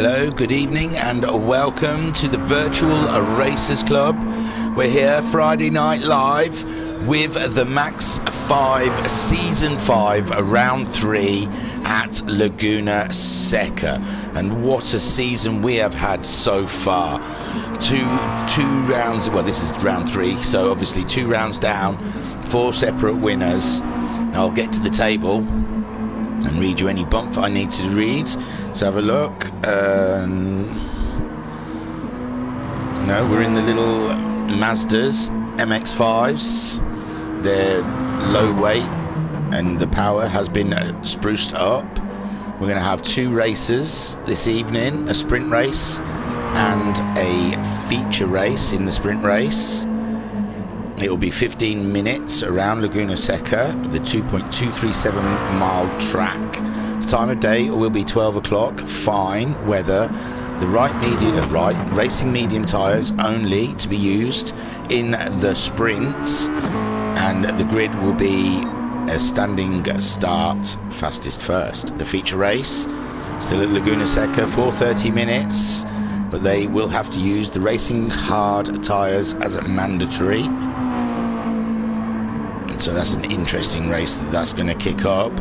Hello, good evening, and welcome to the Virtual Racers Club. We're here Friday night live with the MaX5 Season 5 Round 3 at Laguna Seca. And what a season we have had so far. Two rounds, well, this is round 3, so obviously 2 rounds down, 4 separate winners. I'll get to the table and read you any bump I need to read. So have a look. No, we're in the little Mazdas MX5s. They're low weight and the power has been spruced up. We're going to have 2 races this evening, a sprint race and a feature race in the sprint race. It will be 15 minutes around Laguna Seca, the 2.237 mile track. The time of day will be 12 o'clock, fine weather. The racing medium tyres only to be used in the sprints, and the grid will be a standing start, fastest first. The feature race, still at Laguna Seca for 30 minutes, but they will have to use the racing hard tyres as a mandatory. So that's an interesting race that's going to kick up.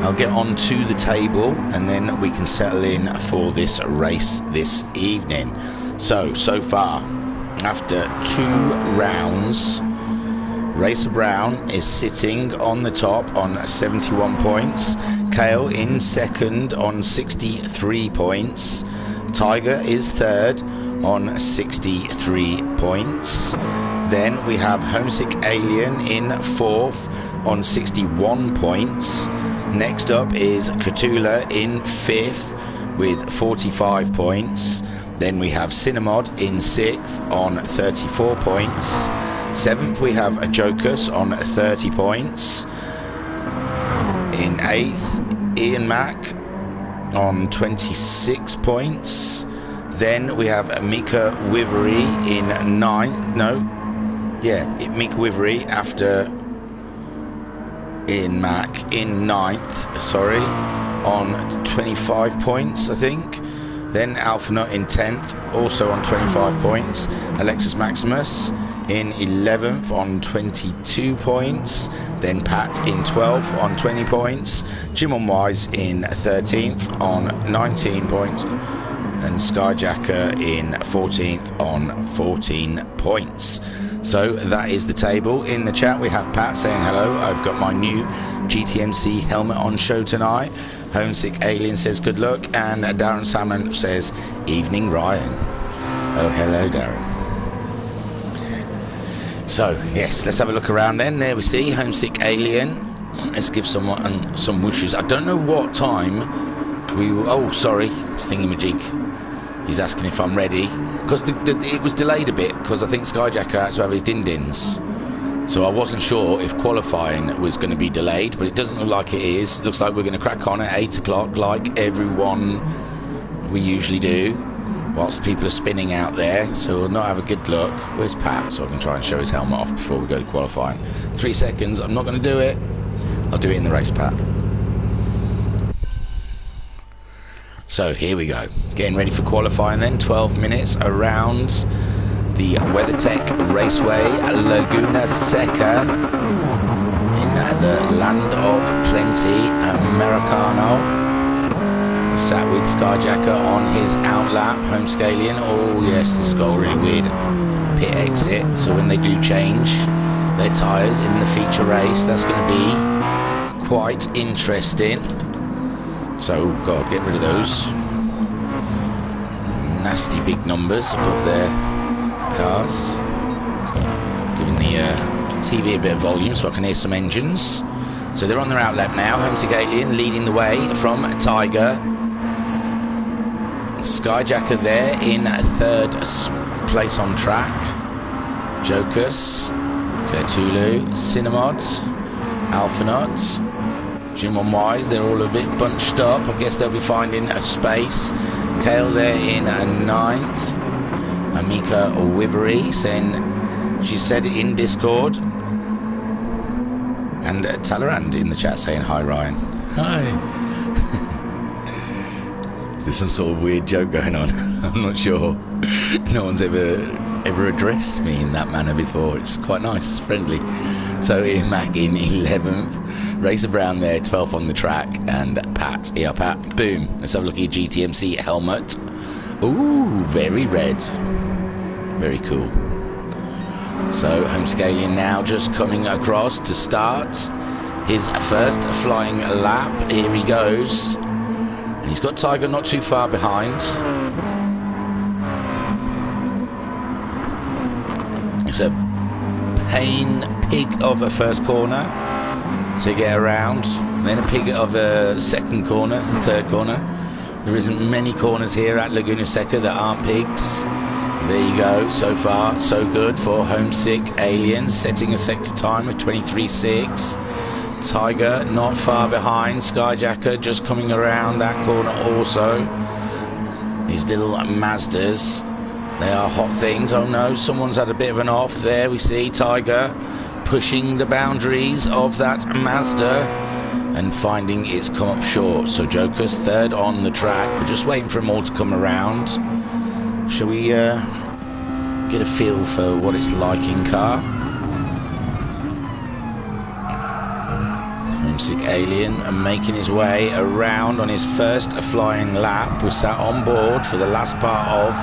I'll get on to the table and then we can settle in for this race this evening. So far, after 2 rounds, Racer Brown is sitting on the top on 71 points. Kale in second on 63 points. Tiger is third on 63 points. Then we have Homesick Alien in 4th on 61 points. Next up is Cthulhu in 5th with 45 points. Then we have Cinemod in 6th on 34 points. 7th we have Jocus on 30 points. In 8th, Ian Mack on 26 points. Then we have Mika Wivery in 9th. Mika Wivery after Ian Mack in 9th, on 25 points, I think. Then Alpha Nut in 10th, also on 25 points. Alexis Maximus in 11th on 22 points. Then Pat in 12th on 20 points. Jim on Wise in 13th on 19 points. And Skyjacker in 14th on 14 points. So that is the table. In the chat we have Pat saying hello. I've got my new GTMC helmet on show tonight. Homesick Alien says good luck, and Darren Salmon says evening Ryan. Oh, hello Darren. So yes, let's have a look around then. There we see Homesick Alien. Let's give someone some wishes. I don't know what time we will. Oh, sorry, thingamajig. He's asking if I'm ready, because it was delayed a bit, because I think Skyjacker had to have his din-dins. So I wasn't sure if qualifying was going to be delayed, but it doesn't look like it is. It looks like we're going to crack on at 8 o'clock, like everyone we usually do, whilst people are spinning out there. So we'll not have a good look. Where's Pat? So I can try and show his helmet off before we go to qualifying. 3 seconds. I'm not going to do it. I'll do it in the race, Pat. So here we go, getting ready for qualifying then. 12 minutes around the WeatherTech Raceway, Laguna Seca, in the land of plenty, Americano. We sat with Skyjacker on his outlap, Homescalian. Oh yes, this has got a really weird pit exit, so when they do change their tyres in the feature race, that's going to be quite interesting. So, God, get rid of those nasty big numbers above their cars. Giving the TV a bit of volume so I can hear some engines. So they're on their outlap now. Homesick Alien leading the way from Tiger. Skyjacker there in 3rd place on track. Jocus, Cthulhu, Cinemod, Alpha Nut, Jim on Wise. They're all a bit bunched up. I guess they'll be finding a space. Kale there in 9th. Amika Wivery saying, she said in Discord. And Talleyrand in the chat saying hi Ryan. Hi. There's some sort of weird joke going on. I'm not sure. No one's ever addressed me in that manner before. It's quite nice, it's friendly. So Ian Mack in 11th, Racer Brown there 12th on the track, and Pat, Pat, boom. Let's have a look at your GTMC helmet. Ooh, very red, very cool. So Homesick Alien now just coming across to start his first flying lap. Here he goes. And he's got Tiger not too far behind. It's a pain pig of a first corner to get around. Then a pig of a second corner and third corner. There isn't many corners here at Laguna Seca that aren't pigs. There you go. So far, so good for Homesick Alien, setting a sector time of 23.6. Tiger not far behind. Skyjacker just coming around that corner also. These little Mazdas, they are hot things. Oh no, someone's had a bit of an off. There we see Tiger pushing the boundaries of that Mazda and finding it's come up short. So Joker's third on the track. We're just waiting for them all to come around. Shall we get a feel for what it's like in car? Homesick Alien and making his way around on his first flying lap. We're sat on board for the last part of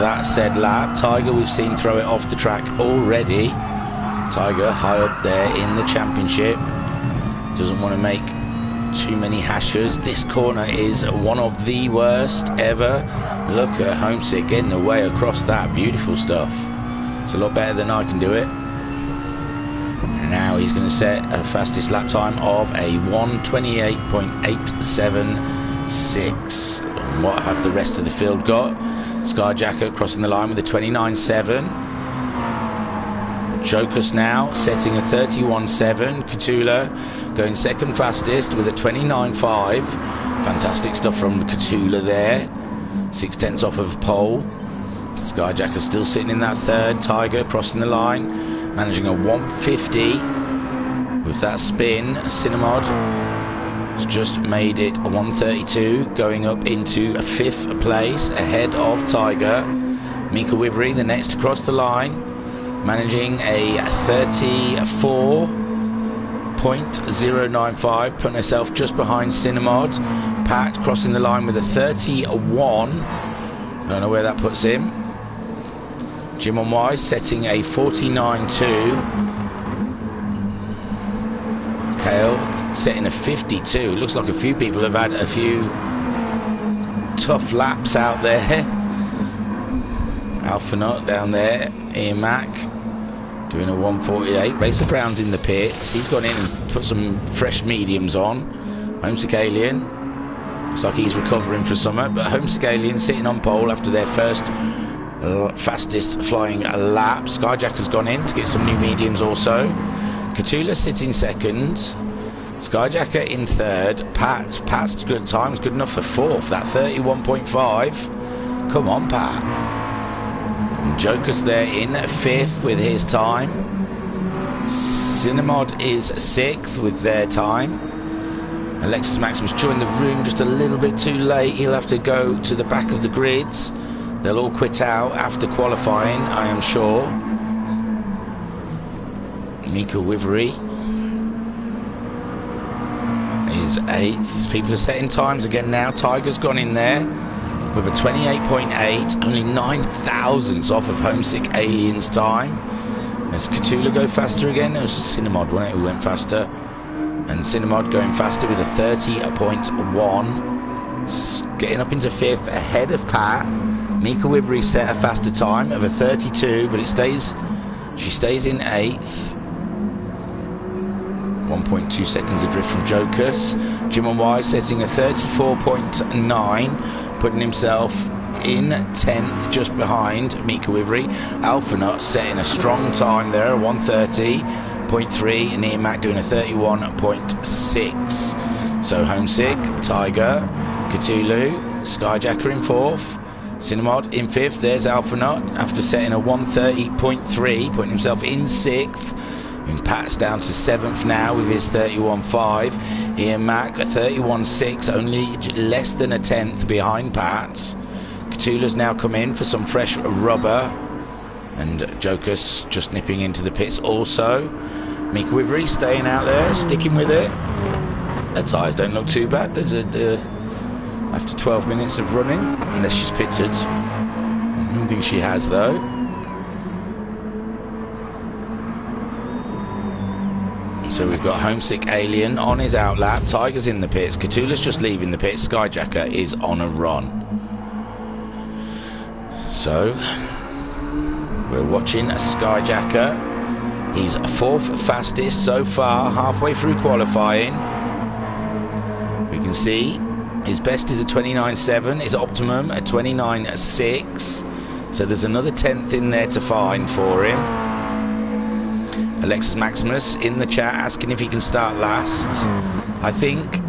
that said lap. Tiger we've seen throw it off the track already. Tiger high up there in the championship. Doesn't want to make too many hashers. This corner is one of the worst ever. Look at Homesick getting away across that. Beautiful stuff. It's a lot better than I can do it. Now he's going to set a fastest lap time of a 1:28.876. And what have the rest of the field got? Skyjacker crossing the line with a 29.7. Jokus now setting a 31.7. Catula going second fastest with a 29.5. Fantastic stuff from Catula there. 0.6 off of pole. Skyjacker still sitting in that third. Tiger crossing the line, managing a 150 with that spin. Cinemod has just made it a 132, going up into a 5th place ahead of Tiger. Mika Wivery the next to cross the line, managing a 34.095, putting herself just behind Cinemod. Pat crossing the line with a 31. I don't know where that puts him. Jim on Wise setting a 49.2. Kale setting a 52. Looks like a few people have had a few tough laps out there. Alpha Nut down there. Ian Mack doing a 1:48. Racer Brown's in the pits. He's gone in and put some fresh mediums on. Homesick Alien looks like he's recovering for summer, but Homesick Alien sitting on pole after their first fastest flying lap. Skyjacker's gone in to get some new mediums also. Catula sitting second. Skyjacker in third. Pat's good time's good enough for 4th. That 31.5. Come on, Pat. And Joker's there in 5th with his time. Cinemod is 6th with their time. Alexis Maximus joined the room just a little bit too late. He'll have to go to the back of the grids. They'll all quit out after qualifying, I am sure. Mika Wivery is 8th. People are setting times again now. Tiger's gone in there with a 28.8, only 9 thousandths off of Homesick Alien's time. As Catula go faster again. It was Cinemod, wasn't it, who went faster? And Cinemod going faster with a 30.1. Getting up into 5th ahead of Pat. Mika Wivery set a faster time of a 32, but she stays in 8th. 1.2 seconds adrift from Jokus. Jim on Wise setting a 34.9, putting himself in 10th, just behind Mika Wivery. Alpha Nut setting a strong time there, 130.3, and Ian Mack doing a 31.6. So Homesick, Tiger, Cthulhu, Skyjacker in 4th. Cinemod in 5th. There's Alpha Nut after setting a 130.3, putting himself in 6th. And Pat's down to 7th now with his 31.5. Ian Mack at 31.6, only less than a tenth behind Pat. Cthulhu's now come in for some fresh rubber, and Joker's just nipping into the pits also. Mika Wivery staying out there, sticking with it. Her tyres don't look too bad after 12 minutes of running, unless she's pitted. I don't think she has though. So we've got Homesick Alien on his outlap, Tiger's in the pits, Cthulhu's just leaving the pits, Skyjacker is on a run. So we're watching a Skyjacker. He's fourth fastest so far, halfway through qualifying. We can see his best is a 29.7, his optimum a 29.6. So there's another tenth in there to find for him. Alexis Maximus in the chat asking if he can start last. I think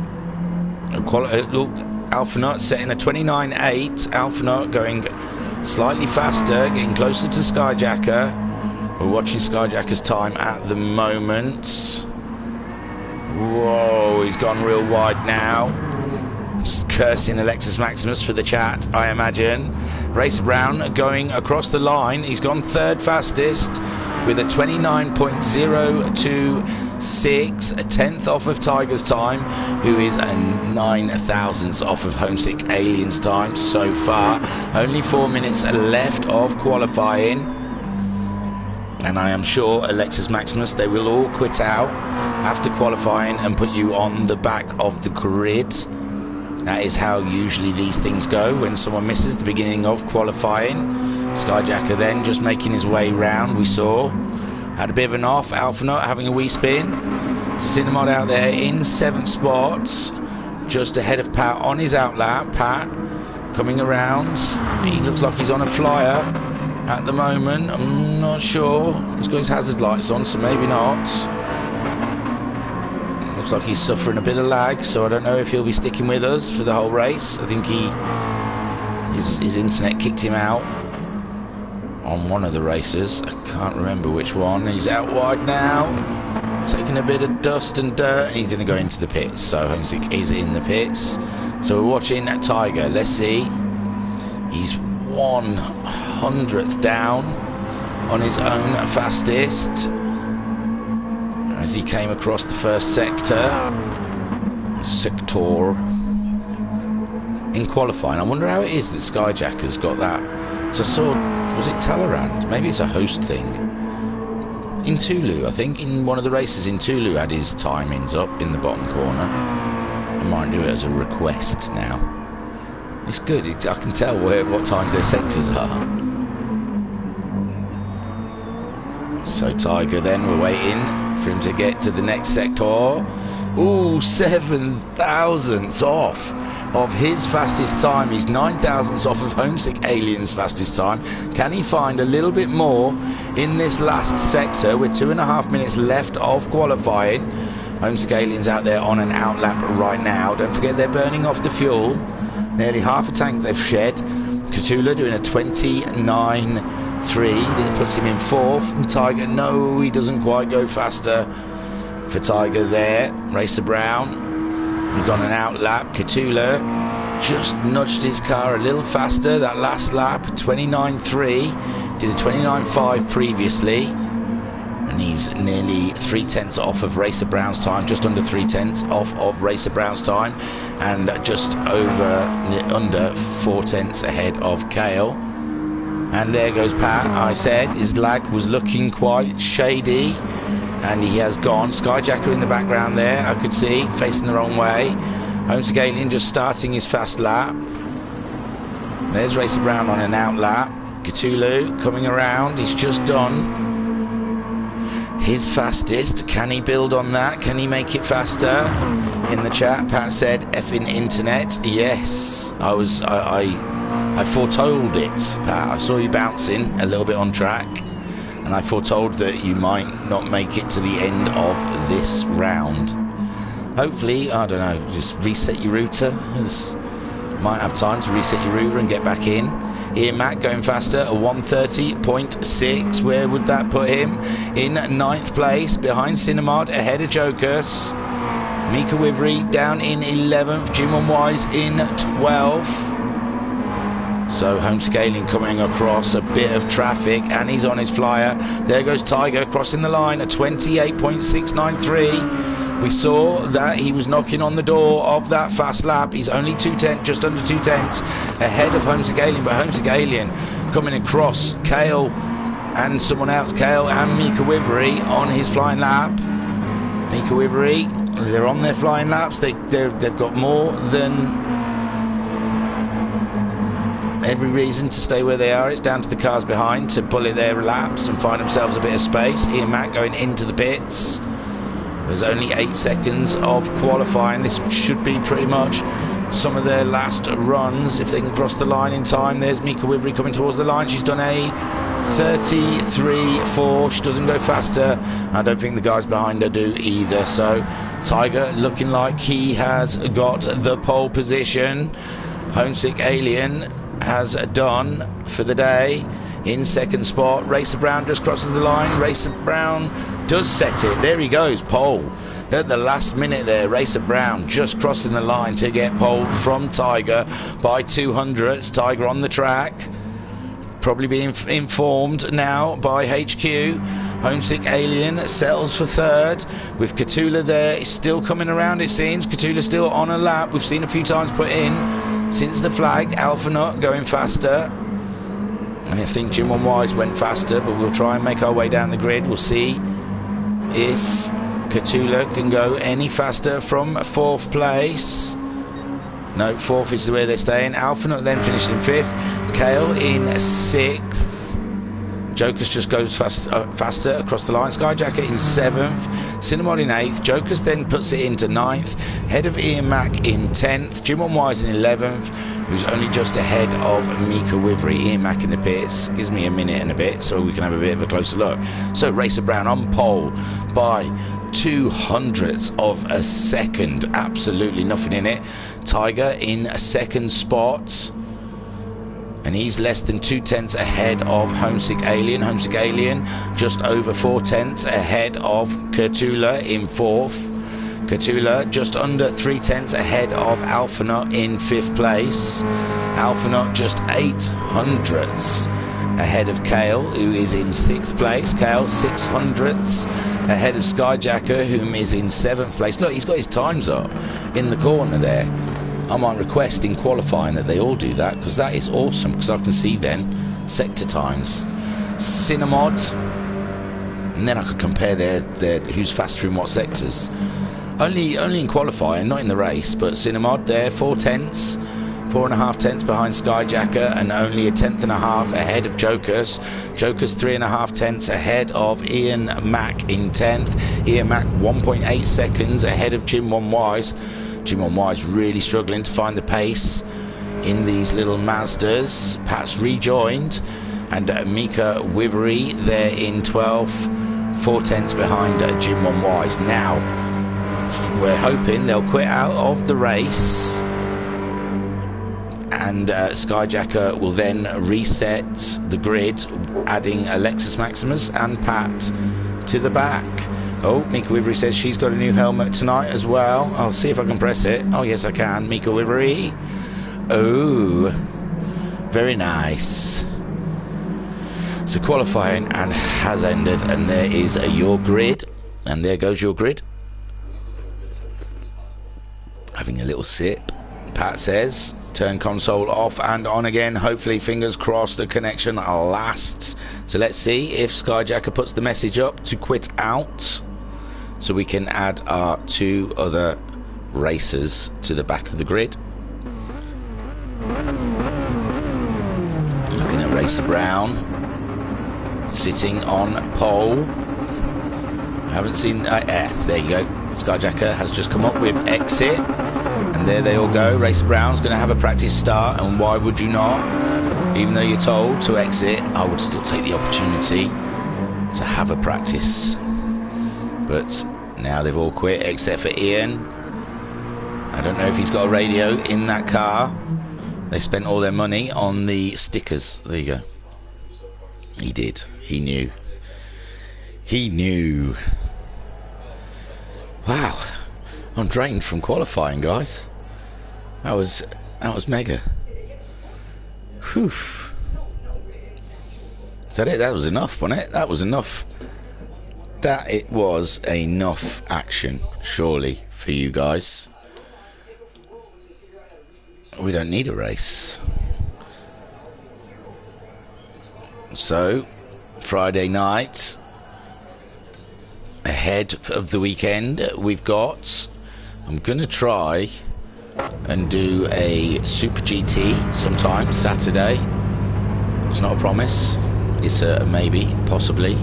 Alpha Nut setting a 29.8. Alpha Nut going slightly faster, getting closer to Skyjacker. We're watching Skyjacker's time at the moment. Whoa, he's gone real wide now. Just cursing Alexis Maximus for the chat, I imagine. Racer Brown going across the line. He's gone third fastest with a 29.026, a tenth off of Tiger's time, who is a 9,000th off of Homesick Alien's time so far. Only 4 minutes left of qualifying. And I am sure, Alexis Maximus, they will all quit out after qualifying and put you on the back of the grid. That is how usually these things go when someone misses the beginning of qualifying. Skyjacker then just making his way round, we saw. Had a bit of an off, Alpha Nut having a wee spin. Cinemod out there in 7th spot, just ahead of Pat on his outlap. Pat coming around, he looks like he's on a flyer at the moment. I'm not sure. He's got his hazard lights on, so maybe not. Looks like he's suffering a bit of lag, so I don't know if he'll be sticking with us for the whole race. I think his internet kicked him out on one of the races. I can't remember which one. He's out wide now, taking a bit of dust and dirt, and he's going to go into the pits. So Homesick is in the pits. So we're watching Tiger. Let's see. He's 100th down on his own fastest as he came across the first sector in qualifying. I wonder how it is that Skyjacker's got that. So I saw, was it Talleyrand? Maybe it's a host thing. In Tulu, I think in one of the races in Tulu had his timings up in the bottom corner. I might do it as a request now. It's good, I can tell what times their sectors are. So Tiger then, we're waiting for him to get to the next sector. Ooh, 7,000ths off of his fastest time. He's 9,000ths off of Homesick Alien's fastest time. Can he find a little bit more in this last sector with 2.5 minutes left of qualifying? Homesick Alien's out there on an outlap right now. Don't forget they're burning off the fuel. Nearly half a tank they've shed. Cthulhu doing a 29.3. This puts him in 4th. And Tiger, no, he doesn't quite go faster for Tiger there. Racer Brown, he's on an outlap. Cthulhu just nudged his car a little faster that last lap. 29.3. Did a 29.5 previously. And he's nearly 3/10 off of Racer Brown's time, just under 3/10 off of Racer Brown's time, and just under 4/10 ahead of Kale. And there goes Pat. I said his lag was looking quite shady, and he has gone. Skyjacker in the background there, I could see, facing the wrong way. Homesick Alien just starting his fast lap. There's Racer Brown on an out lap. Cthulhu coming around, he's just done his fastest. Can he build on that? Can he make it faster? In the chat, Pat said, effing internet. Yes, I foretold it, Pat. I saw you bouncing a little bit on track, and I foretold that you might not make it to the end of this round. Hopefully, I don't know, just reset your router. Might have time to reset your router and get back in. Ian Mack going faster, a 130.6. Where would that put him? In 9th place, behind Cinemod, ahead of Jokers. Mika Wivery down in 11th, Jim on Wise in 12th. So home scaling coming across a bit of traffic, and he's on his flyer. There goes Tiger crossing the line at 28.693. We saw that he was knocking on the door of that fast lap. He's only 2 tenths, just under 2 tenths ahead of Home Segalian, but Home Segalian coming across Kale and someone else, Kale and Mika Wivery on his flying lap. Mika Wivery, they're on their flying laps. They've got more than every reason to stay where they are. It's down to the cars behind to bullet their laps and find themselves a bit of space. Ian Mack going into the pits. There's only 8 seconds of qualifying. This should be pretty much some of their last runs if they can cross the line in time. There's Mika Wivery coming towards the line. She's done a 33.4. She doesn't go faster. I don't think the guys behind her do either. So Tiger looking like he has got the pole position. Homesick Alien has done for the day in second spot. Racer Brown just crosses the line. Racer Brown does set it. There he goes, pole at the last minute there. Racer Brown just crossing the line to get pole from Tiger by 200. Tiger on the track, probably being informed now by HQ. Homesick Alien settles for third with Catula there. It's still coming around, it seems. Catula still on a lap. We've seen a few times put in since the flag. Alpha Nut going faster. I think Jim on Wise went faster, but we'll try and make our way down the grid. We'll see if Catula can go any faster from 4th place. No, 4th is where they're staying. Alpha Nut then finished in 5th. Kale in 6th. Jokers just goes faster across the line. Skyjacker in 7th. Cinnamon in 8th. Jokers then puts it into 9th. Head of Ian Mack in 10th. Jim on Wise in 11th, who's only just ahead of Mika Wivery. Ian Mack in the pits. Gives me a minute and a bit so we can have a bit of a closer look. So Racer Brown on pole by 0.02 of a second. Absolutely nothing in it. Tiger in a second spot, and he's less than 2 tenths ahead of Homesick Alien. Homesick Alien just over 4 tenths ahead of Catula in 4th. Catula just under 3 tenths ahead of Alpha Nut in 5th place. Alpha Nut just 0.08 ahead of Kale, who is in 6th place. Kale 0.06 ahead of Skyjacker, whom is in 7th place. Look, he's got his times up in the corner there. I might request in qualifying that they all do that, because that is awesome, because I can see then sector times. Cinnamod, and then I could compare their who's faster in what sectors. Only in qualifying, not in the race. But Cinnamod there, 4 tenths, 4.5 tenths behind Skyjacker, and only 1.5 tenths ahead of Jokers. Jokers 3.5 tenths ahead of Ian Mack in 10th. Ian Mack 1.8 seconds ahead of Jim on Wise. Jim on Wise really struggling to find the pace in these little Mazdas. Pat's rejoined, and Mika Wivery there in 12th, 4 tenths behind Jim on Wise. Now we're hoping they'll quit out of the race, and Skyjacker will then reset the grid, adding Alexis Maximus and Pat to the back. Oh, Mika Wivery says she's got a new helmet tonight as well. I'll see if I can press it. Oh, yes, I can. Mika Wivery. Oh, very nice. So qualifying and has ended, and there is your grid, and there goes your grid. Having a little sip. Pat says, turn console off and on again. Hopefully, fingers crossed, the connection lasts. So let's see if Skyjacker puts the message up to quit out, so we can add our 2 other racers to the back of the grid. Looking at Racer Brown sitting on pole. I haven't seen there you go. Skyjacker has just come up with exit, and there they all go. Racer Brown's going to have a practice start, and why would you not? Even though you're told to exit, I would still take the opportunity to have a practice. But now they've all quit except for Ian. I don't know if he's got a radio in that car. They spent all their money on the stickers. There you go. He did. He knew. He knew. Wow. I'm drained from qualifying, guys. That was mega. Whew. Is that it? That was enough, wasn't it? That was enough. That it was enough action, surely, for you guys. We don't need a race. So, Friday night, ahead of the weekend, we've got... I'm going to try and do a Super GT sometime Saturday. It's not a promise. It's a maybe, possibly.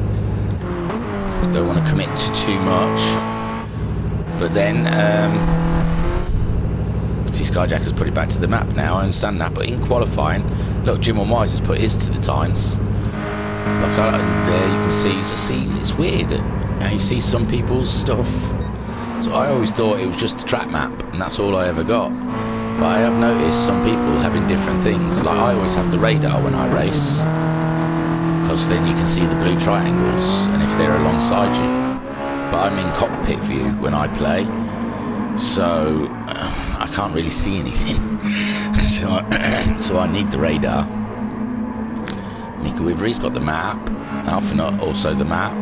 Don't want to commit to too much. But then, see, Skyjacker's put it back to the map now. I understand that. But in qualifying, look, Jim on Wise has put his to the times. Like there, you can see. It's weird. You see some people's stuff. So I always thought it was just a track map, and that's all I ever got. But I have noticed some people having different things. Like I always have the radar when I race, because then you can see the blue triangles, and if they're alongside you. But I'm in cockpit view when I play, so I can't really see anything. so I need the radar. Mika Wivery's got the map. Alphanut also the map.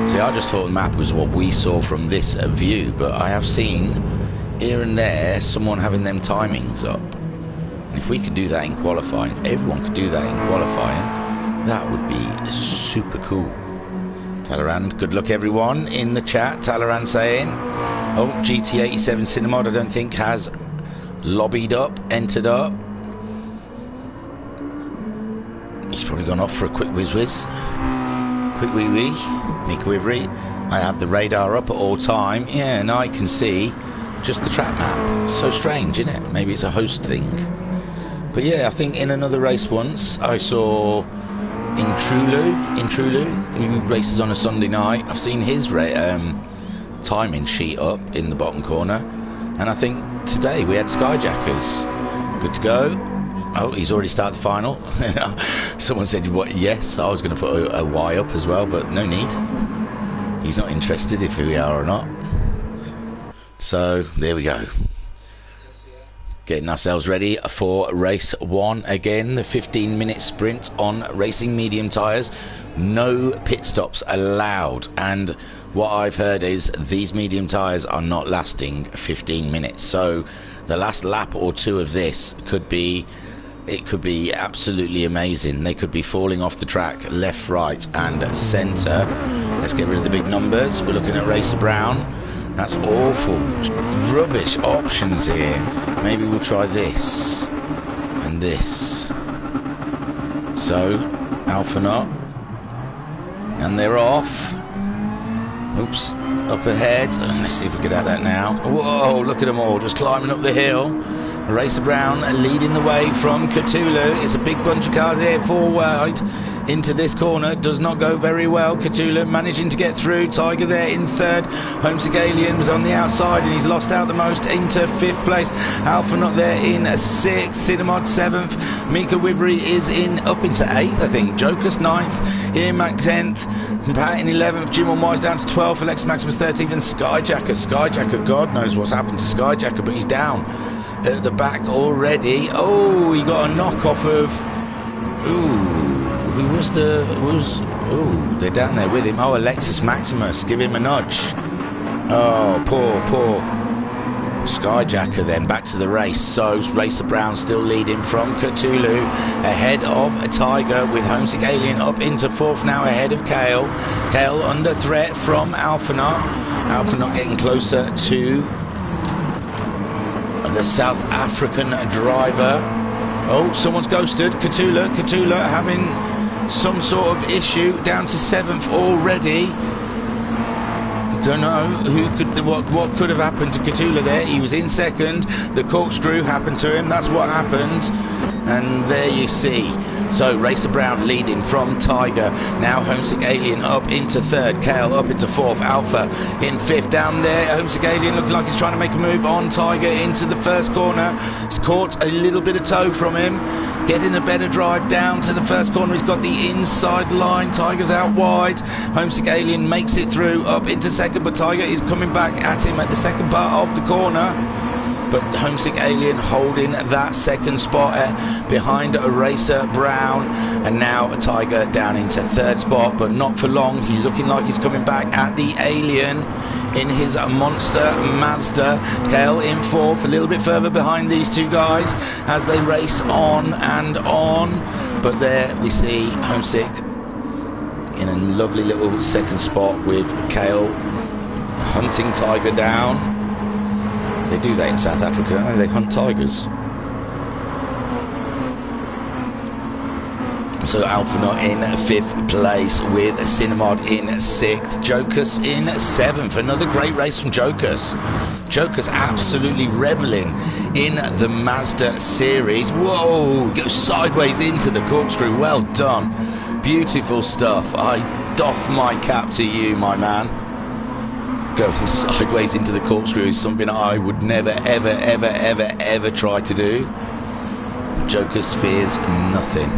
See, I just thought the map was what we saw from this view, but I have seen here and there someone having them timings up. And if we could do that in qualifying, everyone could do that in qualifying, that would be super cool. Talleyrand, good luck everyone in the chat. Talleyrand saying, oh, GT87 Cinemod I don't think has lobbied up, entered up. He's probably gone off for a quick whiz. Quick wee wee. Mika Wivery. I have the radar up at all time. Yeah, and I can see just the track map. So strange, isn't it? Maybe it's a host thing. But yeah, I think in another race once I saw Intrulu, who races on a Sunday night. I've seen his timing sheet up in the bottom corner. And I think today we had Skyjackers. Good to go. Oh, he's already started the final. Someone said, what? Yes, I was going to put a Y up as well, but no need. He's not interested if we are or not. So, there we go. Getting ourselves ready for race 1 again. The 15-minute sprint on racing medium tyres. No pit stops allowed. And what I've heard is these medium tyres are not lasting 15 minutes. So, the last lap or two of this could be... It could be absolutely amazing. They could be falling off the track left, right and centre. Let's get rid of the big numbers. We're looking at Racer Brown. That's awful. Rubbish options here. Maybe we'll try this and this. So, Alphanut. And they're off. Oops. Up ahead. Let's see if we get at that now. Whoa, look at them all just climbing up the hill. Racer Brown leading the way from Cthulhu. It's a big bunch of cars here, 4 wide into this corner. Does not go very well. Cthulhu managing to get through. Tiger there in 3rd. Homesick Alien was on the outside and he's lost out the most into 5th place. Alphanut there in 6th. Cinemod 7th. Mika Wivery is up into 8th, I think. Joker's 9th. Here Mac 10th. Pat in 11th. Jim on Wise down to 12th. Alex Maximus 13th. And Skyjacker, God knows what's happened to Skyjacker, but he's down at the back already. Oh, he got a knock off of... Ooh, they're down there with him. Oh, Alexis Maximus, give him a nudge. Oh, poor Skyjacker then, back to the race. So, Racer Brown still leading from Cthulhu, ahead of Tiger, with Homesick Alien up into 4th now, ahead of Kale. Kale under threat from Alphanut. Alphanut getting closer to the South African driver. Oh, someone's ghosted. Cthulhu having some sort of issue, down to 7th already. Don't know what could have happened to Cthulhu there. He was in 2nd. The corkscrew happened to him. That's what happened. And there you see. So Racer Brown leading from Tiger. Now Homesick Alien up into third. Kale up into fourth. Alpha in fifth. Down there, Homesick Alien looking like he's trying to make a move on Tiger into the first corner. He's caught a little bit of toe from him. Getting a better drive down to the first corner. He's got the inside line. Tiger's out wide. Homesick Alien makes it through up into second, but Tiger is coming back at him at the second part of the corner. But Homesick Alien holding that second spot behind Racer Brown, and now Tiger down into third spot, but not for long. He's looking like he's coming back at the Alien in his monster Mazda. Kale in fourth, a little bit further behind these two guys as they race on and on. But there we see Homesick in a lovely little second spot with Kale hunting Tiger down. They do that in South Africa, don't they? They hunt tigers. So Alpha in fifth place with Cinnamod in sixth. Jokus in seventh. Another great race from Jokus. Jokus absolutely reveling in the Mazda series. Whoa, goes sideways into the corkscrew. Well done. Beautiful stuff. I doff my cap to you, my man. Going sideways into the corkscrew is something I would never, ever, ever, ever, ever try to do. Jokus fears nothing.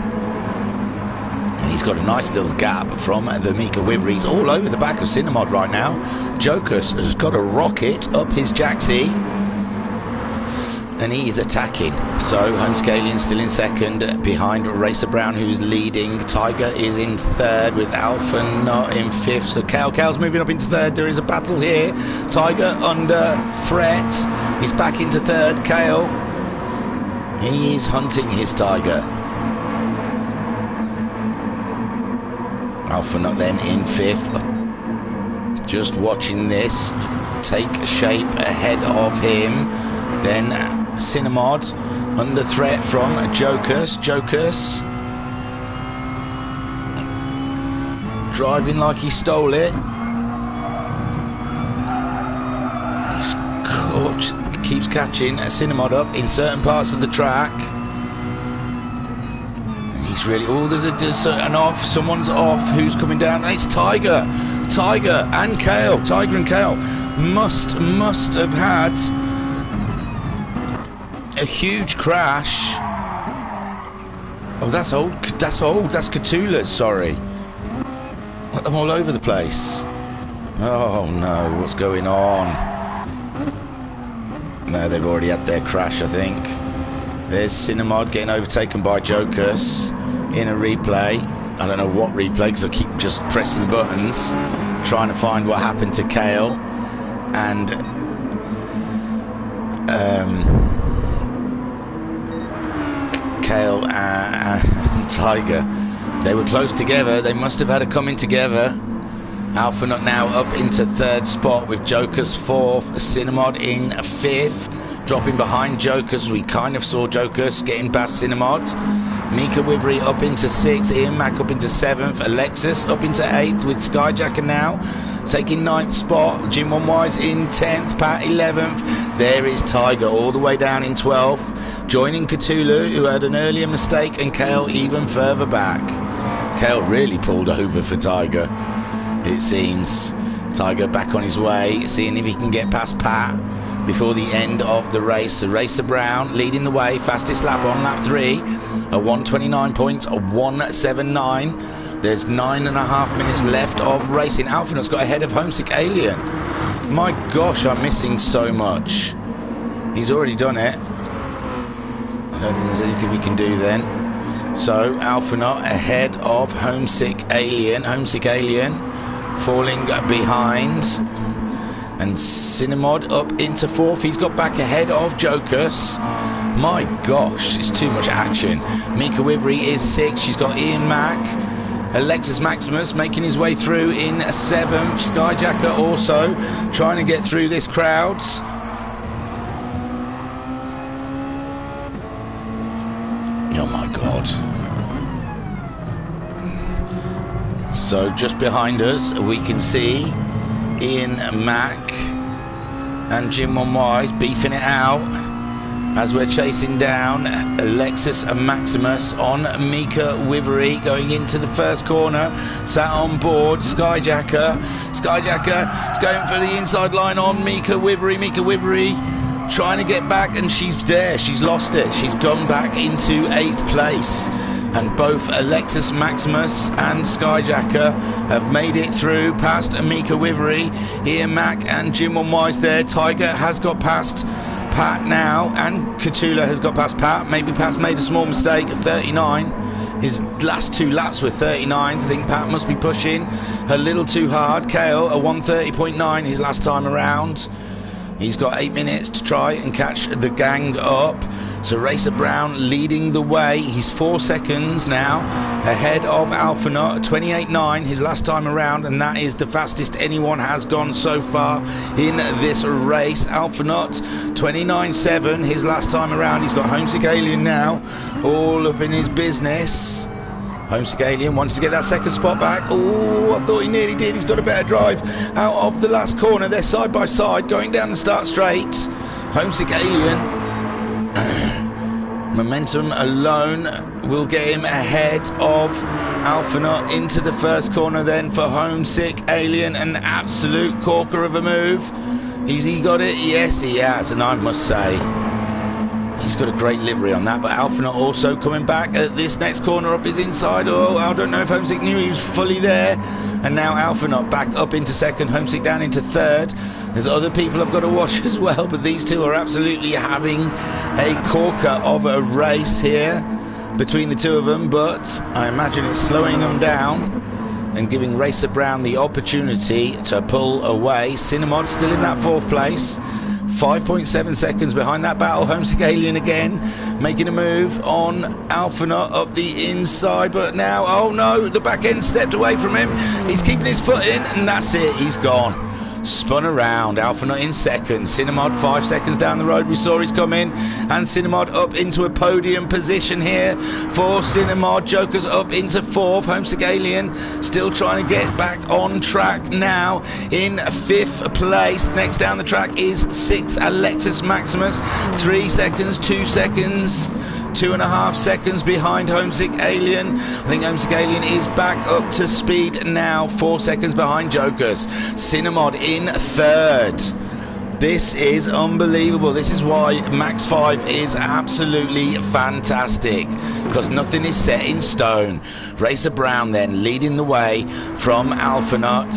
And he's got a nice little gap from the Mika Wivery. He's all over the back of Cinnamod right now. Jokus has got a rocket up his jacksie, and he is attacking. So Homesick Alien still in second, behind Racer Brown, who's leading. Tiger is in third with Alpha not in fifth. So Kale's moving up into third. There is a battle here. Tiger under threat. He's back into third. Kale, he is hunting his Tiger. Alpha not then in fifth. Just watching this take shape ahead of him. Then Cinnamod under threat from Jokus. Jokus driving like he stole it. He's caught, keeps catching Cinnamod up in certain parts of the track. He's really, oh, there's an off. Someone's off. Who's coming down? It's Tiger. Tiger and Kale. Tiger and Kale must have had a huge crash. Oh, that's old. That's old. That's Cthulhu's. Sorry. I'm all over the place. Oh no, what's going on? No, they've already had their crash, I think. There's Cinnamod getting overtaken by Jokus in a replay. I don't know what replay, because I keep just pressing buttons trying to find what happened to Kale and Kale and Tiger. They were close together. They must have had a coming together. Alpha Nut now up into third spot with Jokus fourth, Cinnamod in fifth, dropping behind Jokus. We kind of saw Jokus getting past Cinnamod. Mika Wivery up into sixth, Ian Mack up into seventh, Alexis up into eighth with Skyjacker now taking ninth spot, Jim One Wise in 10th, Pat 11th. There is Tiger all the way down in 12th, joining Cthulhu, who had an earlier mistake, and Kale even further back. Kale really pulled over for Tiger, it seems. Tiger back on his way, seeing if he can get past Pat before the end of the race. So Racer Brown leading the way, fastest lap on lap 3, a 1:29.179. There's 9.5 minutes left of racing. Alphanut's got ahead of Homesick Alien. My gosh, I'm missing so much. He's already done it. I don't think there's anything we can do then. So Alphanut ahead of Homesick Alien. Homesick Alien falling behind, and Cinnamod up into fourth. He's got back ahead of Jokus. My gosh, it's too much action. Mika Wivery is 6th. She's got Ian Mack. Alexis Maximus making his way through in 7th. Skyjacker also trying to get through this crowd. Oh my god. So just behind us we can see Ian Mack and Jim One Wise beefing it out. as we're chasing down Alexis Maximus on Mika Wivery going into the first corner. Sat on board Skyjacker. Skyjacker is going for the inside line on Mika Wivery. Mika Wivery trying to get back, and she's there. She's lost it. She's gone back into 8th place. And both Alexis Maximus and Skyjacker have made it through past Mika Wivery. Ian Mack and Jim One Wise there. Tiger has got past Pat now, and Katula has got past Pat. Maybe Pat's made a small mistake of 39. His last 2 laps were 39s. I think Pat must be pushing a little too hard. Kale a 1:30.9 his last time around. He's got 8 minutes to try and catch the gang up. So Racer Brown leading the way. He's 4 seconds now ahead of Alphanaut, 28.9 his last time around, and that is the fastest anyone has gone so far in this race. Alphanaut 29.7 his last time around. He's got Homesick Alien now all up in his business. Homesick Alien wants to get that second spot back. Oh, I thought he nearly did. He's got a better drive out of the last corner. They're side by side going down the start straight. Homesick Alien. Momentum alone will get him ahead of Alphanaut into the first corner then for Homesick Alien. An absolute corker of a move. Has he got it? Yes, he has. And I must say, he's got a great livery on that. But Alphanaut also coming back at this next corner up his inside. Oh, I don't know if Homesick knew he was fully there. And now Alphanaut back up into second, Homesick down into third. There's other people I've got to watch as well, but these two are absolutely having a corker of a race here between the two of them. But I imagine it's slowing them down and giving Racer Brown the opportunity to pull away. Cinnamon still in that 4th place. 5.7 seconds behind that battle. Homesick Alien again making a move on Alphanaut up the inside, but now, oh no, the back end stepped away from him. He's keeping his foot in, and that's it, he's gone. Spun around, Alphanaut in second, Cinnamod 5 seconds down the road, we saw he's come in, and Cinnamod up into a podium position here for Cinnamod. Joker's up into 4th, Homesick Alien still trying to get back on track now in 5th place. Next down the track is 6th Alexis Maximus, 3 seconds, 2 seconds, 2.5 seconds behind Homesick Alien. I think Homesick Alien is back up to speed now, 4 seconds behind Jokers. Cinnamod in 3rd. This is unbelievable. This is why MaX5 is absolutely fantastic, because nothing is set in stone. Racer Brown then leading the way from Alphanaut,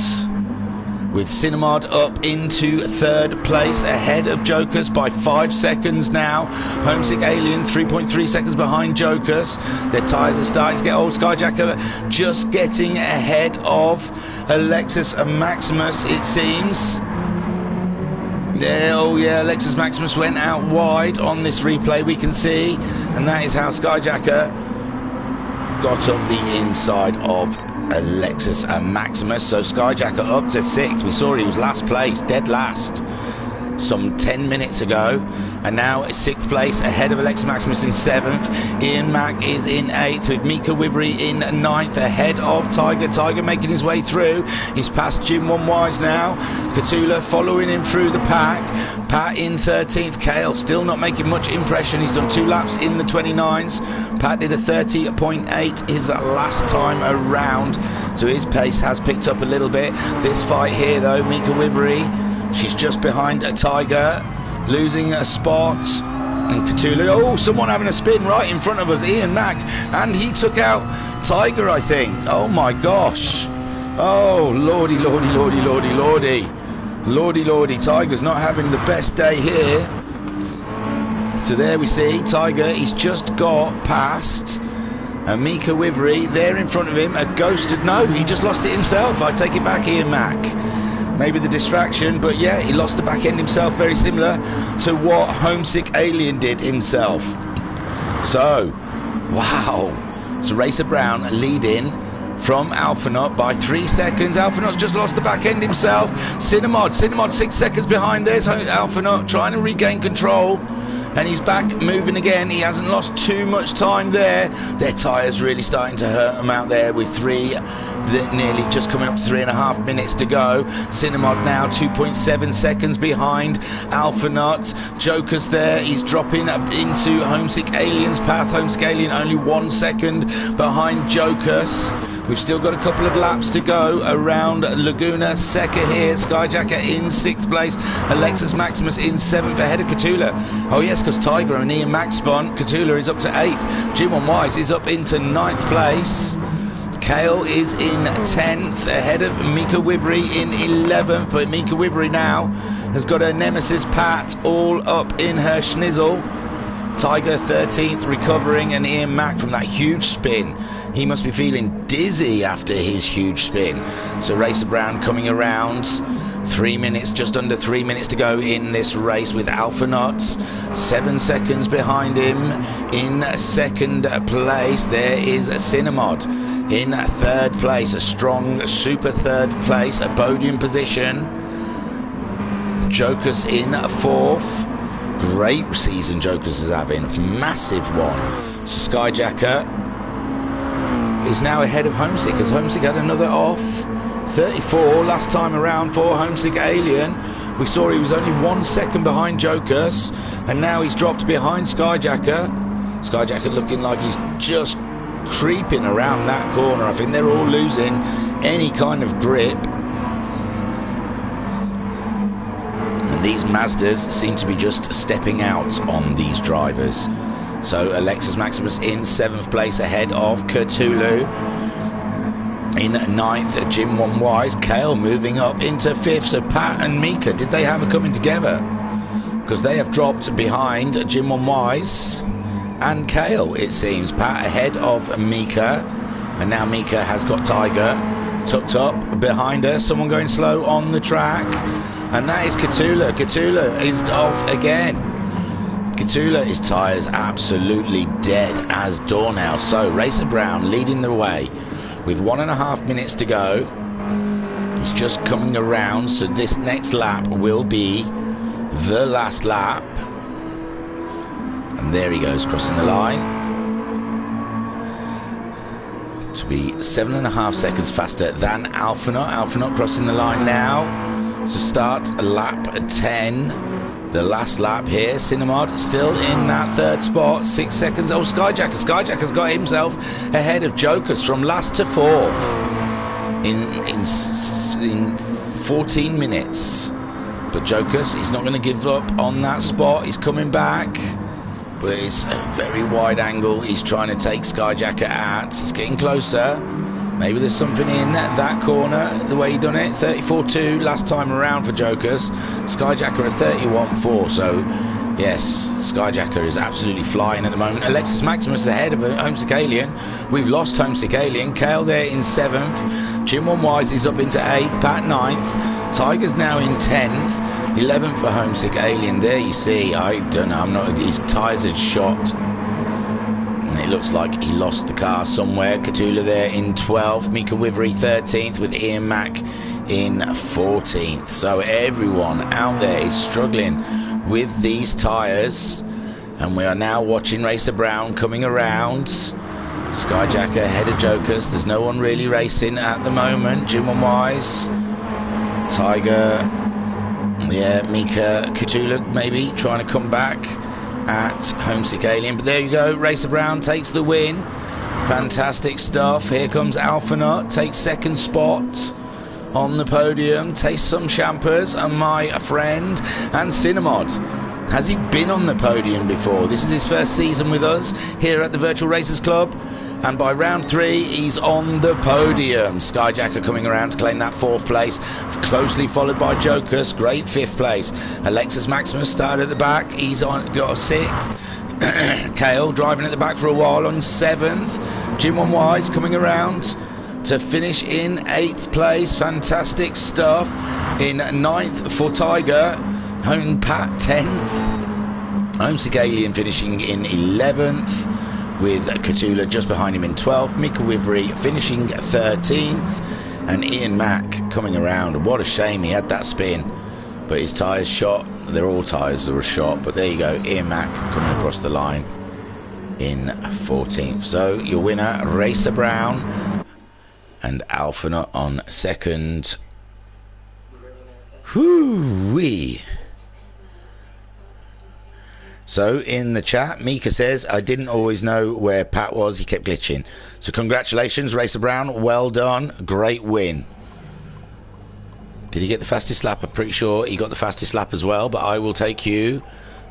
with Cinnamod up into 3rd place ahead of Jokers by 5 seconds now. Homesick Alien 3.3 seconds behind Jokers. Their tyres are starting to get old. Skyjacker just getting ahead of Alexis Maximus, it seems. There, oh yeah, Alexis Maximus went out wide on this replay, we can see, and that is how Skyjacker got up the inside of Alexis Maximus. So Skyjacker up to 6th. We saw he was last place, dead last, some 10 minutes ago, and now 6th place ahead of Alexis Maximus in 7th. Ian Mack is in 8th, with Mika Wivery in 9th ahead of Tiger. Tiger making his way through. He's past Jim One Wise now. Katula following him through the pack. Pat in 13th. Kale still not making much impression. He's done 2 laps in the 29s. Pat did a 30.8 his last time around, so his pace has picked up a little bit. This fight here though, Mika Wivery, she's just behind a Tiger, losing a spot. And Katula, oh, someone having a spin right in front of us, Ian Mack, and he took out Tiger, I think. Oh my gosh. Oh, lordy, lordy, lordy, lordy, lordy. Lordy, lordy, Tiger's not having the best day here. So there we see Tiger, he's just got past Mika Wivery there in front of him. A ghosted, no, he just lost it himself. I take it back, Ian Mack. Maybe the distraction, but yeah, he lost the back end himself, very similar to what Homesick Alien did himself. So, wow. So Racer Brown leading from Alphanaut by 3 seconds. Alphanaut's just lost the back end himself. Cinnamod 6 seconds behind. There's Alphanaut trying to regain control, and he's back moving again. He hasn't lost too much time there. Their tyres really starting to hurt him out there with 3 nearly just coming up to 3.5 minutes to go. Cinemod now 2.7 seconds behind Alpha Nut. Joker's there, he's dropping up into Homesick Alien's path. Homesick Alien only 1 second behind Joker's. We've still got a couple of laps to go around Laguna Seca here. Skyjacker in 6th place. Alexis Maximus in 7th ahead of Cthulhu. Oh yes, because Tiger and Ian Max spun. Cthulhu is up to 8th. Jim on Wise is up into 9th place. Kale is in 10th ahead of Mika Wivery in 11th. But Mika Wivery now has got her nemesis Pat all up in her schnizzle. Tiger 13th recovering, and Ian Mack from that huge spin. He must be feeling dizzy after his huge spin. So Racer Brown coming around. 3 minutes, just under 3 minutes to go in this race with Alpha Nuts. 7 seconds behind him. In 2nd place, there is Cinemod. In 3rd place, a strong super 3rd place, a podium position. Jokers in 4th. Great season Jokers is having, massive one. Skyjacker is now ahead of Homesick, as Homesick had another off. 34 last time around for Homesick Alien. We saw he was only 1 second behind Jokers, and now he's dropped behind Skyjacker. Skyjacker looking like he's just creeping around that corner. I think they're all losing any kind of grip. These Mazdas seem to be just stepping out on these drivers. So Alexis Maximus in 7th place ahead of Cthulhu. In 9th, Jim One Wise. Kale moving up into 5th. So Pat and Mika, did they have a coming together? Because they have dropped behind Jim One Wise and Kale, it seems. Pat ahead of Mika. And now Mika has got Tiger tucked up behind her. Someone going slow on the track. And that is Cthulhu. Cthulhu is off again. Cthulhu, his tyres absolutely dead as door now. So Racer Brown leading the way with 1.5 minutes to go. He's just coming around, so this next lap will be the last lap. And there he goes, crossing the line. To be 7.5 seconds faster than Alphanut. Alphanut crossing the line now. To start lap 10, the last lap here. Cinemod still in that 3rd spot, 6 seconds. Oh, Skyjacker. Skyjacker's got himself ahead of Jokers from last to 4th in 14 minutes. But Jokers, he's not going to give up on that spot. He's coming back, but it's a very wide angle. He's trying to take Skyjacker out. He's getting closer. Maybe there's something in that corner, the way he done it. 34.2 last time around for Jokers. Skyjacker at 31.4. So, yes, Skyjacker is absolutely flying at the moment. Alexis Maximus ahead of Homesick Alien. We've lost Homesick Alien. Kale there in 7th. Jim One Wise is up into 8th. Pat 9th. Tiger's now in 10th. 11th for Homesick Alien. There you see. I don't know. His tyres had shot. It looks like he lost the car somewhere. Cthulhu there in 12th. Mika Wivery 13th with Ian Mack in 14th. So everyone out there is struggling with these tyres. And we are now watching Racer Brown coming around. Skyjacker ahead of Jokers. There's no one really racing at the moment. Jim One Wise. Tiger. Yeah, Mika. Cthulhu maybe trying to come back at Homesick Alien. But there you go, Racer Brown takes the win. Fantastic stuff. Here comes Alphanut, takes 2nd spot on the podium. Taste some champers, and my friend. And Cinemod, has he been on the podium before? This is his first season with us here at the Virtual Racers Club, and by round 3 he's on the podium. Skyjacker coming around to claim that 4th place, closely followed by Jokers. Great 5th place. Alexis Maximus started at the back, he's got a 6th. Kale driving at the back for a while on 7th. Jim One Wise coming around to finish in 8th place. Fantastic stuff. In 9th for Tiger. Home Pat 10th. Homesick Alien finishing in 11th. With Cthulhu just behind him in 12th. Mika Wivery finishing 13th. And Ian Mack coming around. What a shame he had that spin. But his tyres shot. They're all tyres that were shot. But there you go. Ian Mack coming across the line in 14th. So your winner, Racer Brown. and Alphanut on second. Whoo-wee. So in the chat, Mika says, I didn't always know where Pat was, he kept glitching. So congratulations, Racer Brown, well done, great win. Did he get the fastest lap? I'm pretty sure he got the fastest lap as well, but I will take you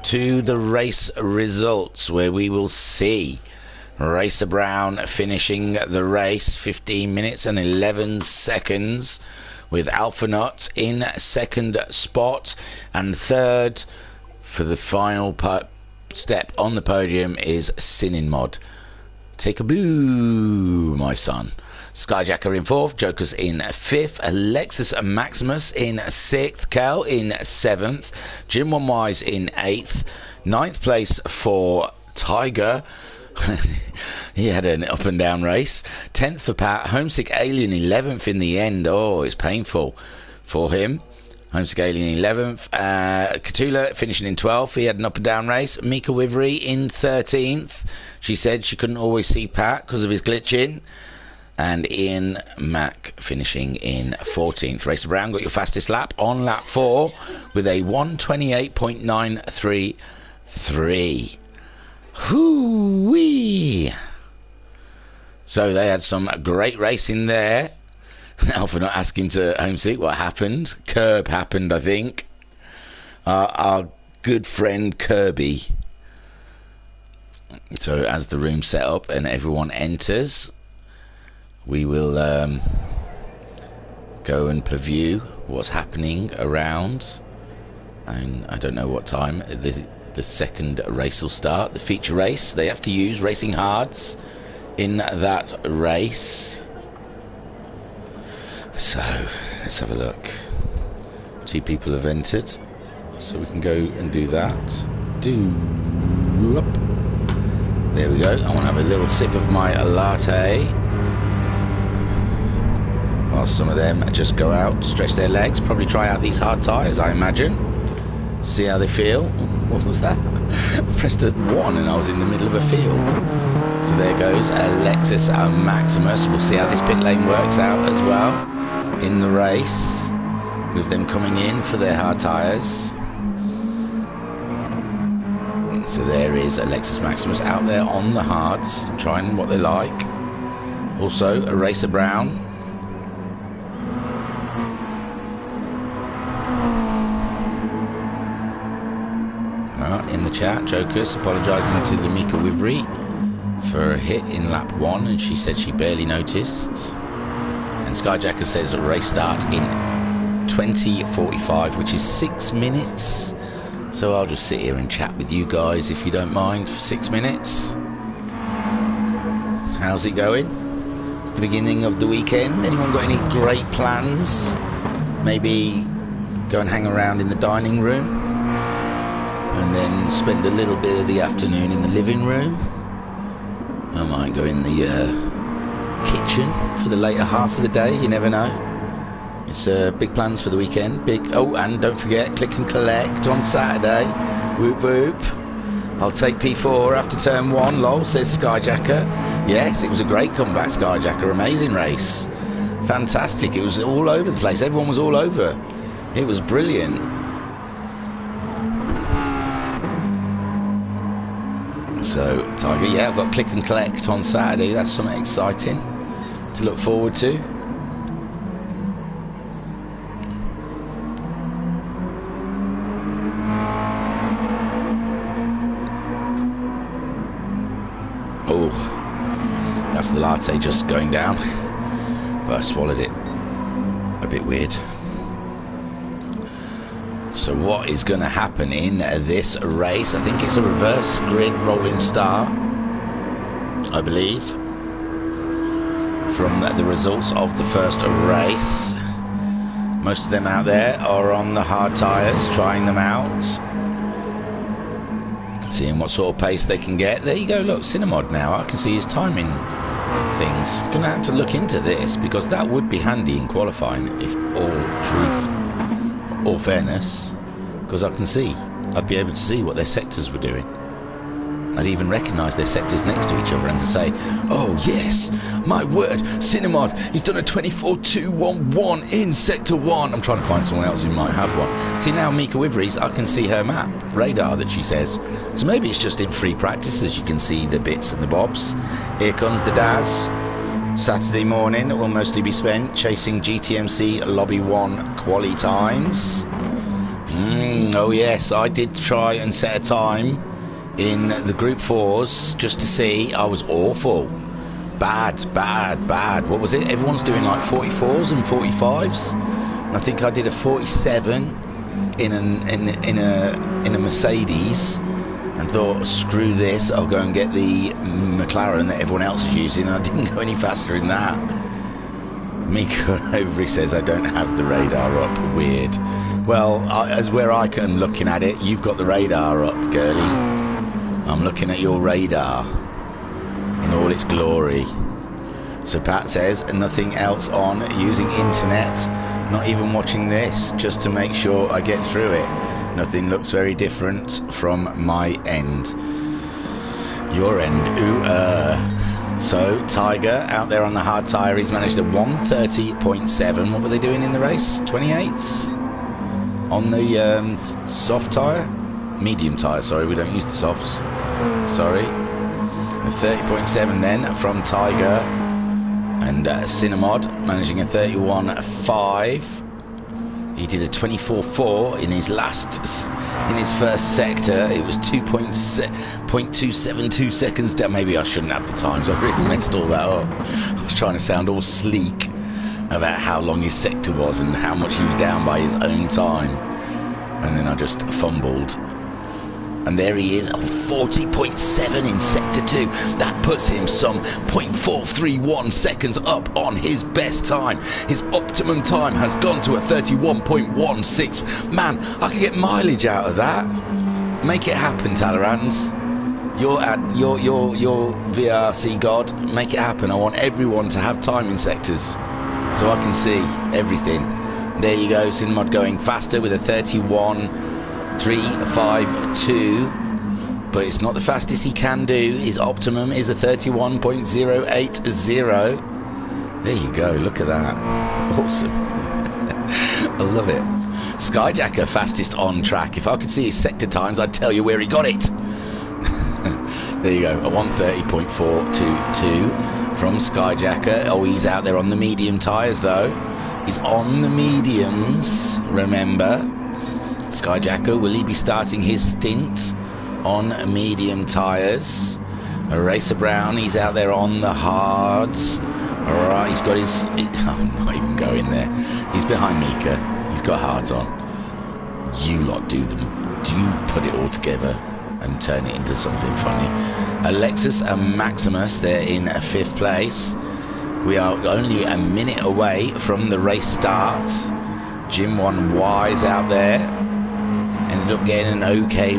to the race results where we will see Racer Brown finishing the race 15 minutes and 11 seconds with Alphanut in second spot, and third for the final step on the podium is Sinninmod. Take a boo, my son. Skyjacker in fourth, Joker's in fifth, Alexis Maximus in sixth, Kel in seventh, Jim One Wise in eighth, ninth place for Tiger. He had an up and down race. 10th for Pat. Homesick Alien 11th in the end. Oh, it's painful for him. Homesick Alien 11th. Katula finishing in 12th. He had an up and down race. Mika Wivery in 13th. She said she couldn't always see Pat because of his glitching. And Ian Mack finishing in 14th. Racer Brown got your fastest lap on lap 4 with a 1:28.933. Hoo-wee! So they had some great racing there. Alpha not asking to Homesick what happened. Curb happened, I think. Our good friend Kirby. So as the room set up and everyone enters, we will go and preview what's happening around. And I don't know what time the second race will start. The feature race. They have to use racing hards in that race. So let's have a look. 2 people have entered, so we can go and do that. There we go. I want to have a little sip of my latte while some of them just go out, stretch their legs, probably try out these hard tyres, I imagine, see how they feel. What was that? I pressed 1 and I was in the middle of a field. So there goes Alexis Maximus. We'll see how this pit lane works out as well in the race, with them coming in for their hard tyres. So there is Alexis Maximus out there on the hards, trying what they like. Also a Racer Brown. In the chat, Jokers apologising to the Mika Wivery for a hit in lap 1, and she said she barely noticed. And Skyjacker says a race start in 20:45, which is 6 minutes. So I'll just sit here and chat with you guys, if you don't mind, for 6 minutes. How's it going? It's the beginning of the weekend. Anyone got any great plans? Maybe go and hang around in the dining room, and then spend a little bit of the afternoon in the living room. I might go in the kitchen for the later half of the day, you never know. It's big plans for the weekend. Oh, and don't forget, click and collect on Saturday. Whoop whoop. I'll take P4 after turn 1, lol, says Skyjacker. Yes, it was a great comeback, Skyjacker. Amazing race. Fantastic. It was all over the place. Everyone was all over. It was brilliant. So, Tiger, yeah, I've got click and collect on Saturday. That's something exciting to look forward to. Oh, that's the latte just going down, but I swallowed it. A bit weird. So what is going to happen in this race? I think it's a reverse grid rolling start, I believe, from the results of the first race. Most of them out there are on the hard tyres, trying them out, seeing what sort of pace they can get. There you go, look, Cinemod now. I can see his timing things. I'm going to have to look into this, because that would be handy in qualifying, if all fairness, because I can see, I'd be able to see what their sectors were doing. I'd even recognise their sectors next to each other and to say, oh yes, my word, Cinemod, he's done a 24.211 in Sector 1. I'm trying to find someone else who might have one. See, now Mika Wivery's, I can see her map, radar that she says. So maybe it's just in free practices you can see the bits and the bobs. Here comes the Daz. Saturday morning will mostly be spent chasing GTMC Lobby 1 quali times. Oh yes, I did try and set a time in the Group 4s just to see. I was awful. Bad. What was it? Everyone's doing like 44s and 45s. And I think I did a 47 in a Mercedes and thought, screw this, I'll go and get the McLaren that everyone else is using. And I didn't go any faster in that. Mika Overy says I don't have the radar up. Weird. Well, as where I am looking at it, you've got the radar up, girlie. I'm looking at your radar in all its glory. So Pat says, nothing else on, using internet, not even watching this, just to make sure I get through it. Nothing looks very different from my end. Your end, ooh, So Tiger out there on the hard tyre, he's managed a 130.7. What were they doing in the race? 28s? On the soft tyre? Medium tyre, sorry, we don't use the softs. Sorry. A 30.7 then from Tiger. And Cinemod managing a 31.5. He did a 24.4 in his first sector. It was 2.272 seconds down. Maybe I shouldn't have the times. I really messed all that up. I was trying to sound all sleek about how long his sector was and how much he was down by his own time. And then I just fumbled. And there he is, 40.7 in Sector 2. That puts him some 0.431 seconds up on his best time. His optimum time has gone to a 31.16. Man, I could get mileage out of that. Make it happen, Talleyrand. You're VRC god. Make it happen. I want everyone to have time in sectors so I can see everything. There you go, Cinemod going faster with a 31.352, but it's not the fastest he can do. His optimum is a 31.080. There you go, look at that. Awesome. I love it. Skyjacker fastest on track. If I could see his sector times, I'd tell you where he got it. There you go, a 130.422 from Skyjacker. Oh, he's out there on the medium tyres though. He's on the mediums, remember. Skyjacker, will he be starting his stint on medium tyres? Racer Brown, he's out there on the hards. Alright, he's got his... I'm not even going there. He's behind Mika. He's got hards on. You lot do them. Do you put it all together and turn it into something funny? Alexis and Maximus, they're in 5th place. We are only a minute away from the race start. Jim 1Y's out there. Ended up getting an okay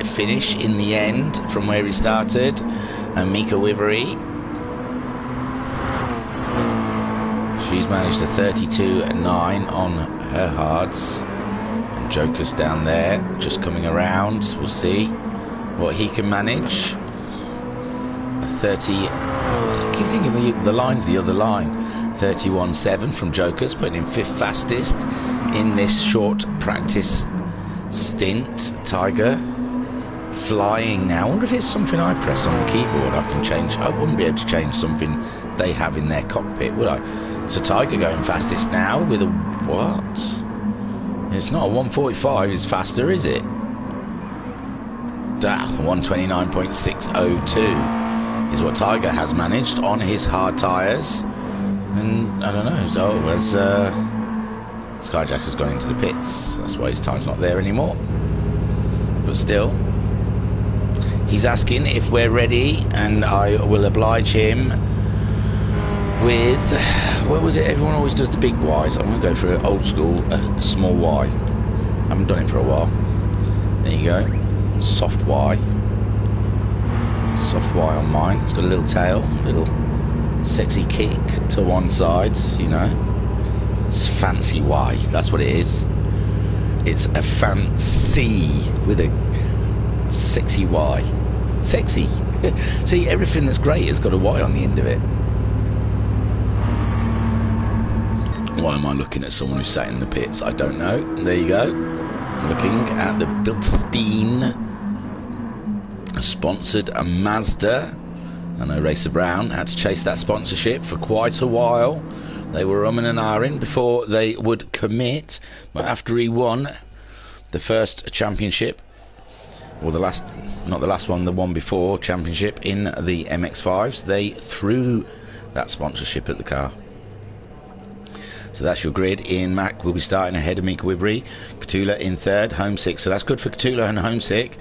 finish in the end from where he started. And Mika Wivery, she's managed a 32.9 on her hards. And Joker's down there, just coming around. We'll see what he can manage. A 30... I keep thinking the line's the other line. 31.7 from Jokers, putting him 5th fastest in this short practice stint. Tiger flying now. I wonder if it's something I press on the keyboard I can change. I wouldn't be able to change something they have in their cockpit, would I? So Tiger going fastest now with a what? It's not a 145 is faster, is it? 129.602 is what Tiger has managed on his hard tyres. And I don't know, so as Skyjacker's gone into the pits, that's why his time's not there anymore. But still, he's asking if we're ready, and I will oblige him with, what was it, everyone always does the big Y's. I'm going to go for an old school, small Y. I haven't done it for a while. There you go, soft Y. Soft Y on mine. It's got a little tail, a little sexy kick to one side, you know. It's fancy Y, that's what it is. It's a fancy with a sexy Y. Sexy. See, everything that's great has got a Y on the end of it. Why am I looking at someone who sat in the pits? I don't know. There you go. Looking at the Bilstein sponsored Mazda. I know Racer Brown had to chase that sponsorship for quite a while. They were umming and ahhing before they would commit. But after he won the first championship, or the last, not the last one, the one before championship in the MX5s, they threw that sponsorship at the car. So that's your grid. Ian Mack will be starting ahead of Mika Wivry. Katula in third, Homesick. So that's good for Katula and Homesick.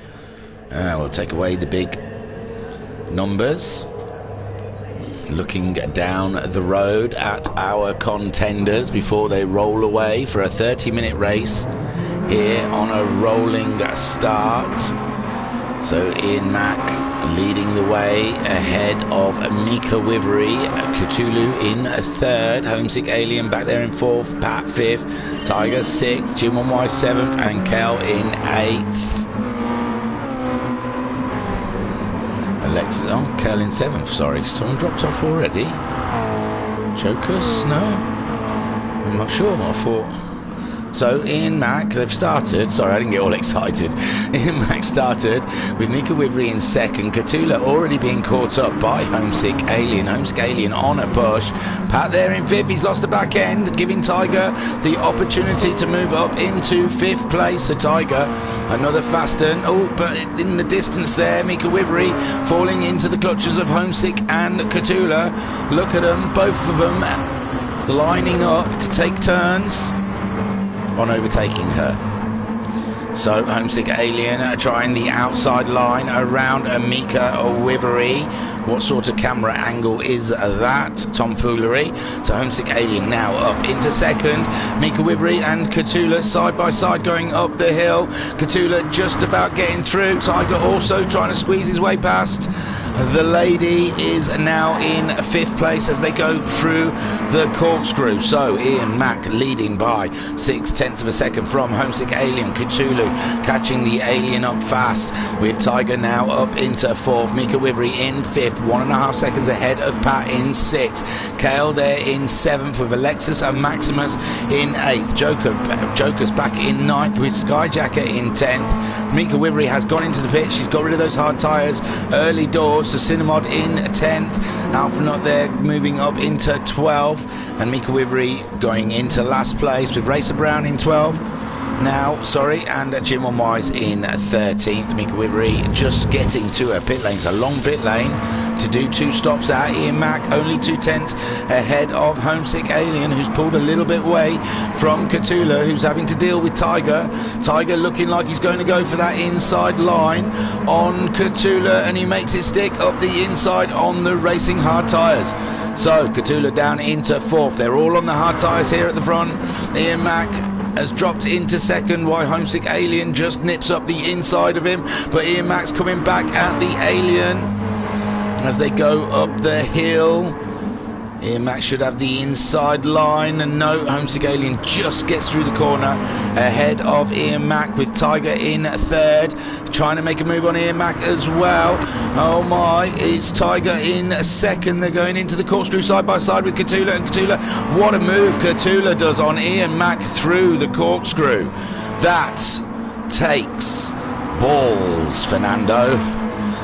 We'll take away the big numbers. Looking down the road at our contenders before they roll away for a 30-minute race here on a rolling start. So Ian Mack leading the way ahead of Mika Wivry, Cthulhu in third, Homesick Alien back there in fourth, Pat fifth, Tiger sixth, Jim on Y seventh, and Kel in eighth. Alexis, oh, Kel in seventh, sorry. Someone dropped off already? Jokers? No? I'm not sure, I thought. So Ian Mack, they've started, sorry I didn't get all excited, Ian Mack started with Mika Wivry in second, Katula already being caught up by Homesick Alien on a push, Pat there in fifth, he's lost the back end, giving Tiger the opportunity to move up into fifth place. So Tiger, another fast turn, oh, but in the distance there, Mika Wivry falling into the clutches of Homesick and Katula. Look at them, both of them lining up to take turns on overtaking her. So Homesick Alien trying the outside line around Mika Wivry. What sort of camera angle is that? Tomfoolery. So Homesick Alien now up into second. Mika Wivry and Katula side by side going up the hill. Katula just about getting through. Tiger also trying to squeeze his way past. The lady is now in fifth place as they go through the corkscrew. So Ian Mack leading by 0.6 of a second from Homesick Alien. Cthulhu catching the Alien up fast with Tiger now up into fourth. Mika Wivry in fifth, 1.5 seconds ahead of Pat in sixth. Kale there in seventh with Alexis and Maximus in eighth. Joker's back in ninth with Skyjacker in 10th. Mika Wivry has gone into the pit. She's got rid of those hard tyres early doors. So Cinemod in 10th. Alpha Not there moving up into 12th. And Mika Wivry going into last place with Racer Brown in 12th. Now, sorry, and Jim on Wise in 13th. Mika Wivry just getting to her pit lane. It's a long pit lane to do 2 stops at. Ian Mack only 2/10 ahead of Homesick Alien, who's pulled a little bit away from Katula, who's having to deal with Tiger. Tiger looking like he's going to go for that inside line on Katula, and he makes it stick up the inside on the racing hard tyres. So Katula down into fourth. They're all on the hard tyres here at the front. Ian Mack has dropped into second while Homesick Alien just nips up the inside of him, but Ian Mack's coming back at the Alien as they go up the hill. Ian Mack should have the inside line, and no, Homesick Alien just gets through the corner ahead of Ian Mack with Tiger in third, trying to make a move on Ian Mack as well. Oh my, it's Tiger in second. They're going into the corkscrew side by side with Katula, and Katula, what a move Katula does on Ian Mack through the corkscrew. That takes balls, Fernando.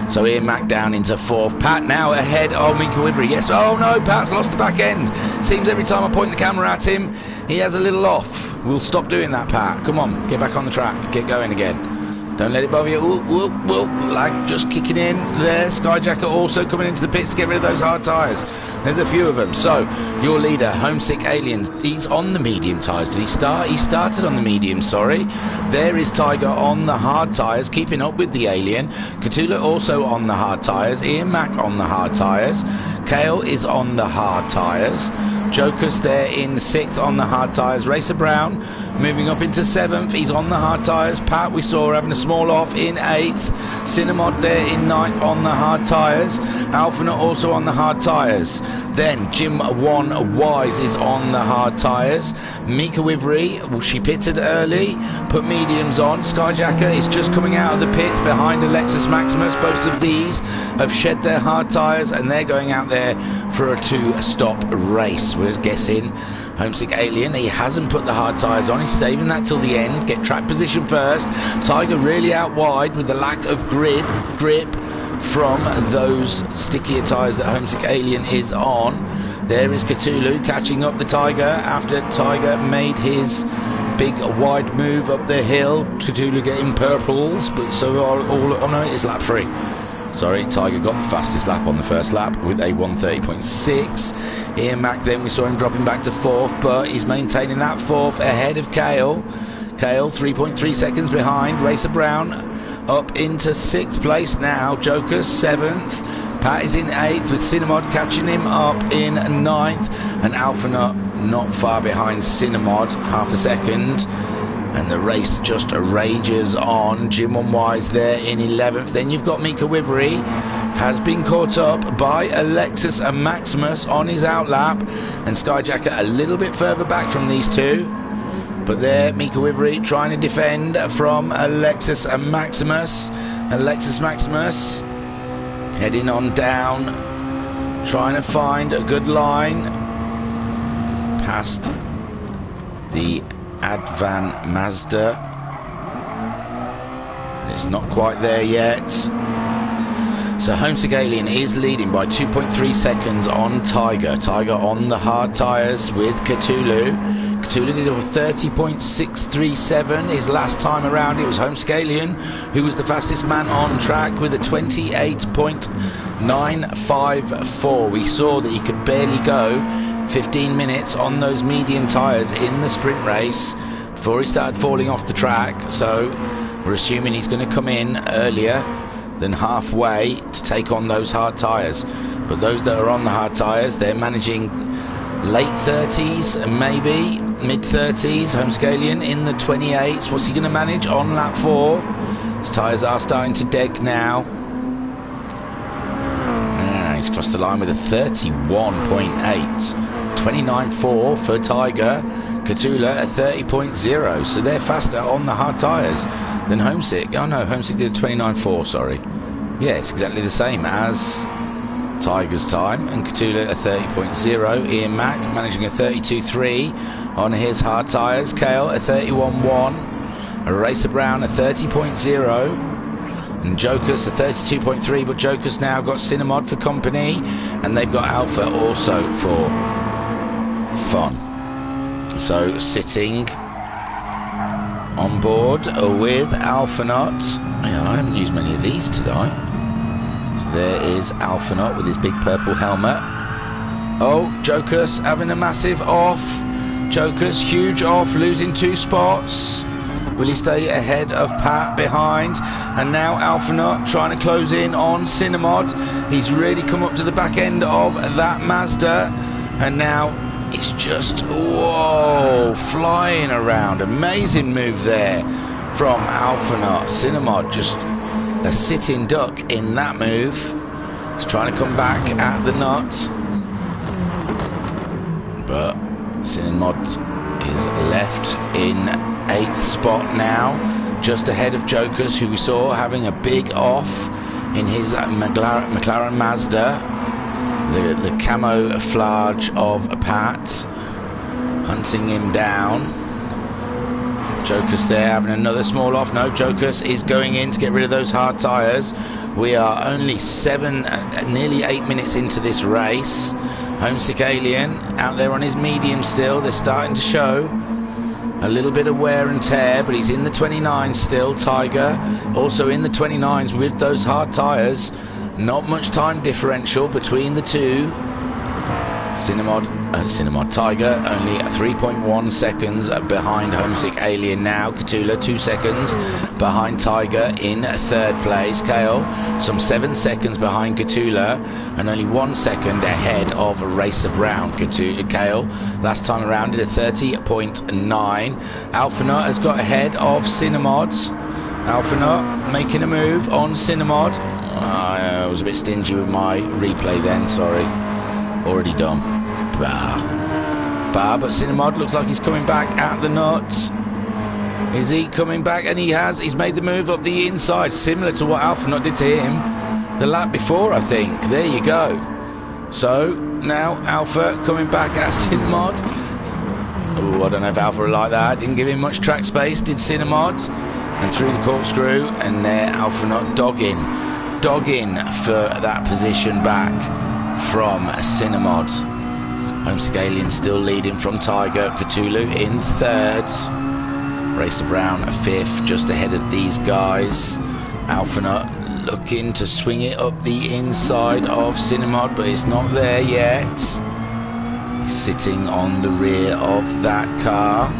So Ian Mack down into fourth. Pat now ahead of Mika Wivry. Yes, oh no, Pat's lost the back end. Seems every time I point the camera at him, he has a little off. We'll stop doing that, Pat. Come on, get back on the track. Get going again. Don't let it bother you. Lag just kicking in there. Skyjacker also coming into the pits to get rid of those hard tyres. There's a few of them. So your leader, Homesick Alien, he's on the medium tyres. Did he start? He started on the medium, sorry. There is Tiger on the hard tyres, keeping up with the Alien. Katula also on the hard tyres. Ian Mack on the hard tyres. Kale is on the hard tyres. Joker's there in 6th on the hard tyres. Racer Brown moving up into 7th. He's on the hard tyres. Pat, we saw having a small off in 8th. Cinemod there in 9th on the hard tyres. Alphana also on the hard tyres. Then Jim 1 Wise is on the hard tyres. Mika Wivery, well, she pitted early, put mediums on. Skyjacker is just coming out of the pits behind Alexis Maximus. Both of these have shed their hard tyres and they're going out there for a 2-stop race. We're guessing Homesick Alien, he hasn't put the hard tyres on, he's saving that till the end. Get track position first. Tiger really out wide with the lack of grip from those stickier tyres that Homesick Alien is on. There is Cthulhu catching up the Tiger after Tiger made his big wide move up the hill. Cthulhu getting purples, but so all oh no, it's lap 3. Sorry, Tiger got the fastest lap on the first lap with a 1:30.6. Ian Mack, then we saw him dropping back to 4th, but he's maintaining that 4th ahead of Kale. Kale 3.3 seconds behind. Racer Brown up into 6th place now. Joker's 7th. Pat is in 8th with Cinnamod catching him up in 9th, and Alpha not far behind Cinnamod, half a second. And the race just rages on. Jim Wise there in 11th. Then you've got Mika Wivery, has been caught up by Alexis and Maximus on his outlap, and Skyjacker a little bit further back from these two. But there, Mika Wivery trying to defend from Alexis and Maximus. Alexis Maximus heading on down, trying to find a good line past the Advan Mazda, and it's not quite there yet. So Homesick Alien is leading by 2.3 seconds on Tiger. Tiger on the hard tyres with Cthulhu. Cthulhu did a 30.637 his last time around. It was Homesick Alien who was the fastest man on track with a 28.954. We saw that he could barely go 15 minutes on those medium tyres in the sprint race before he started falling off the track. So we're assuming he's going to come in earlier than halfway to take on those hard tyres. But those that are on the hard tyres, they're managing late 30s and maybe mid 30s. Homesick Alien in the 28s. What's he going to manage on lap 4? His tyres are starting to deg now. He's crossed the line with a 31.8. 29.4 for Tiger. Cthulhu at 30.0. So they're faster on the hard tyres than Homesick. Oh no, Homesick did a 29.4, sorry. Yeah, it's exactly the same as Tiger's time. And Cthulhu at 30.0. Ian Mack managing a 32.3 on his hard tyres. Kale at 31.1. Racer Brown at 30.0. And Joker's at 32.3, but Joker's now got Cinnamod for company, and they've got Alpha also for fun. So sitting on board with Alphanaut. Yeah, I haven't used many of these today. So there is Alphanaut with his big purple helmet. Oh, Joker's having a massive off. Joker's huge off, losing 2 spots. Will he stay ahead of Pat behind? And now Alphanaut trying to close in on Cinnamod. He's really come up to the back end of that Mazda, and now it's just, whoa, flying around. Amazing move there from Alphanaut. Cinnamod just a sitting duck in that move. He's trying to come back at the nut, but Cinnamod is left in 8th spot now, just ahead of Jokers, who we saw having a big off in his McLaren Mazda. The camouflage of Pat hunting him down. Jokers there having another small off. No, Jokers is going in to get rid of those hard tyres. We are only nearly 8 minutes into this race. Homesick Alien out there on his medium still. They're starting to show a little bit of wear and tear, but he's in the 29s still. Tiger also in the 29s with those hard tyres. Not much time differential between the two. Cinnamod Tiger only 3.1 seconds behind Homesick Alien now. Cthulhu 2 seconds behind Tiger in 3rd place. Kale some 7 seconds behind Cthulhu and only 1 second ahead of Racer Brown. Kale last time around did a 30.9. Alphanaut has got ahead of Cinnamod. Alphanaut making a move on Cinnamod. I was a bit stingy with my replay then, sorry. Already done. Bah. bar, but Cinnamod looks like he's coming back at the nut. Is he coming back? And he has. He's made the move up the inside, similar to what Alpha Nut did to him the lap before, I think. There you go. So now Alpha coming back at Cinnamod. Oh, I don't know if Alpha like that. Didn't give him much track space, did Cinnamod. And through the corkscrew, and there Alpha Nut dogging for that position back from Cinnamod. Homesick Alien still leading from Tiger. Cthulhu in third. Racer Brown fifth, just ahead of these guys. Alpha Nut looking to swing it up the inside of Cinnamod, but it's not there yet. He's sitting on the rear of that car,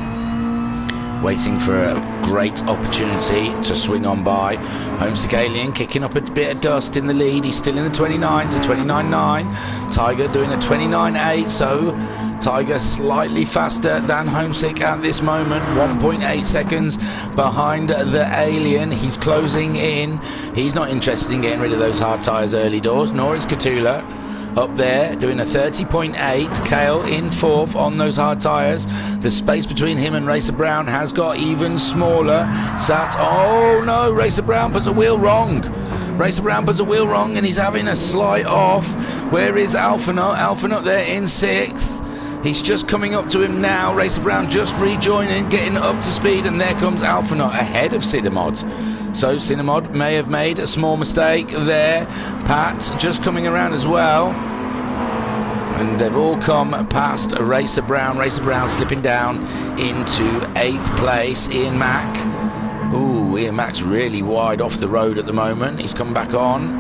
waiting for a great opportunity to swing on by. Homesick Alien kicking up a bit of dust in the lead. He's still in the 29s, a 29.9. Tiger doing a 29.8, so Tiger slightly faster than Homesick at this moment, 1.8 seconds behind the Alien. He's closing in. He's not interested in getting rid of those hard tyres early doors, nor is Cthulhu. Up there doing a 30.8. Kale in fourth on those hard tyres. The space between him and Racer Brown has got even smaller. Sat, oh no, Racer Brown puts a wheel wrong. Racer Brown puts a wheel wrong and he's having a slide off. Where is Alpha Nut? Alpha Nut there in sixth. He's just coming up to him now. Racer Brown just rejoining, getting up to speed, and there comes Alpha Nut ahead of Cinnamod. So Cinnamod may have made a small mistake there. Pat just coming around as well. And they've all come past Racer Brown. Racer Brown slipping down into 8th place. Ian Mack. Ooh, Ian Mack's really wide off the road at the moment. He's come back on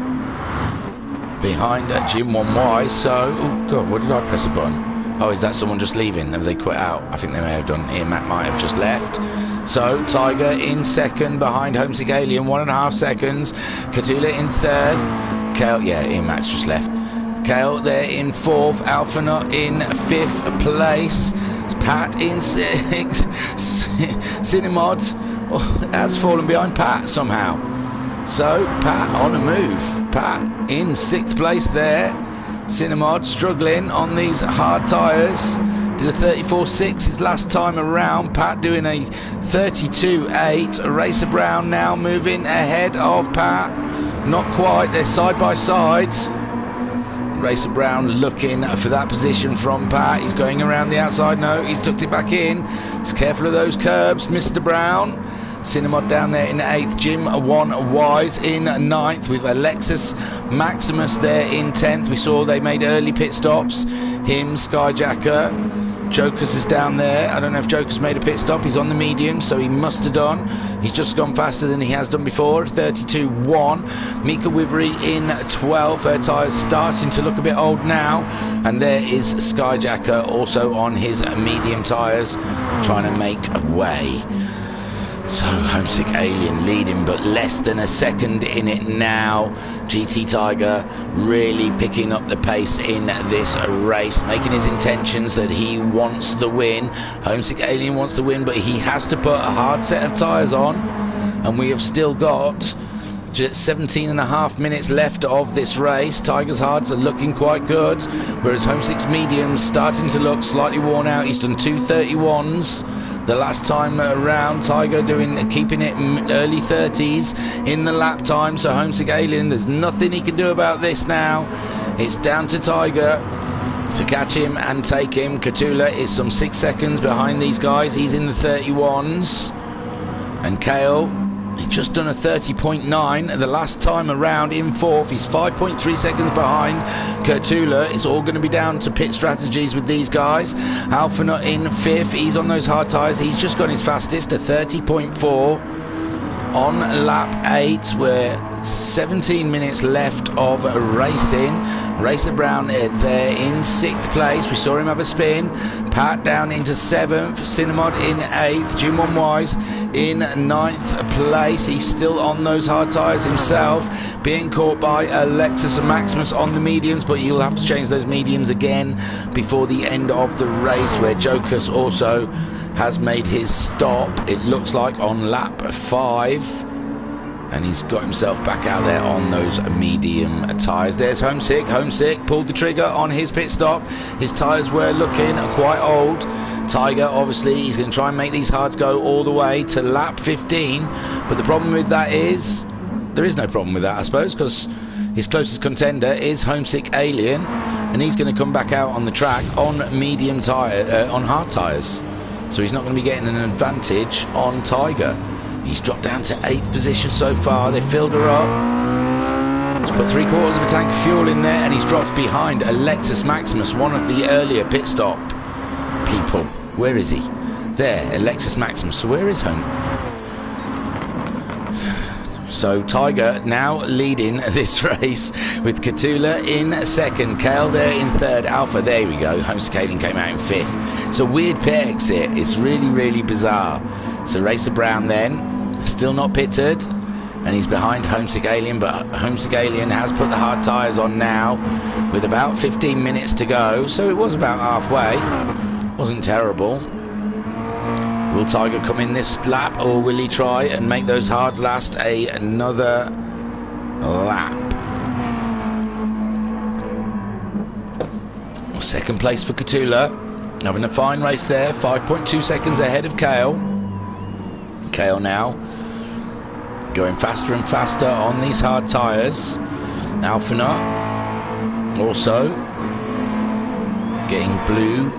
behind Jim 1Y. So, oh God, what did I press a button? Oh, is that someone just leaving? Have they quit out? I think they may have done. Ian Mack might have just left. So Tiger in second behind Homesick Alien, 1.5 seconds. Cthulhu in third. Kale, yeah, Ian Mack's just left. Kale there in fourth. Alpha Nut in fifth place. It's Pat in sixth. Cinnamod has fallen behind Pat somehow. So Pat on a move. Pat in sixth place there. Cinnamod struggling on these hard tyres. Did a 34.6 his last time around. Pat doing a 32.8. Racer Brown now moving ahead of Pat. Not quite, they're side by side. Racer Brown looking for that position from Pat. He's going around the outside. No, he's tucked it back in. He's careful of those curbs, Mr. Brown. Cinnamod down there in 8th, Jim 1Wise in 9th, with Alexis Maximus there in 10th. We saw they made early pit stops. Him, Skyjacker. Jokers is down there. I don't know if Jokers made a pit stop. He's on the medium, so he must have done. He's just gone faster than he has done before. 32.1. Mika Wivery in 12th. Her tyres starting to look a bit old now. And there is Skyjacker also on his medium tyres, trying to make a way. So Homesick Alien leading, but less than a second in it now. GT Tiger really picking up the pace in this race, making his intentions that he wants the win. Homesick Alien wants the win, but he has to put a hard set of tyres on, and we have still got just 17.5 minutes left of this race. Tiger's hards are looking quite good, whereas Homesick's mediums starting to look slightly worn out. He's done 2:31s the last time around. Tiger keeping it early 30s in the lap time. So Homesick Alien, there's nothing he can do about this now. It's down to Tiger to catch him and take him. Cthulhu is some 6 seconds behind these guys. He's in the 31s. And Kale, he's just done a 30.9 the last time around in 4th. He's 5.3 seconds behind Cthulhu. It's all going to be down to pit strategies with these guys. Alpha Nut in 5th. He's on those hard tyres. He's just gone his fastest, a 30.4 on lap 8. We're 17 minutes left of racing. Racer Brown there in 6th place. We saw him have a spin. Pat down into 7th. Cinnamod in 8th. Jim 1Wise in 9th place. He's still on those hard tyres himself, being caught by Alexis and Maximus on the mediums, but you'll have to change those mediums again before the end of the race, where Jokers also has made his stop, it looks like, on lap 5. and he's got himself back out there on those medium tyres. There's Homesick. Homesick pulled the trigger on his pit stop. His tyres were looking quite old. Tiger, obviously, he's going to try and make these hards go all the way to lap 15, but the problem with that is, there is no problem with that, I suppose, because his closest contender is Homesick Alien, and he's going to come back out on the track on medium tyre, on hard tyres, so he's not going to be getting an advantage on Tiger. He's dropped down to 8th position so far. They filled her up. He's put 3/4 of a tank of fuel in there, and he's dropped behind Alexis Maximus, one of the earlier pit stop people. Where is he? There, Alexis Maximus. So where is home? So Tiger now leading this race with Catula in second, Kale there in third, Alpha, there we go, Homesick Alien came out in 5th. It's a weird pit exit, it's really, really bizarre. So Racer Brown then, still not pitted, and he's behind Homesick Alien, but Homesick Alien has put the hard tyres on now with about 15 minutes to go, so it was about halfway, wasn't terrible. Will Tiger come in this lap, or will he try and make those hards last another lap? Second place for Catula, having a fine race there, 5.2 seconds ahead of Kale. Kale now going faster and faster on these hard tyres. Alphanut also getting blue.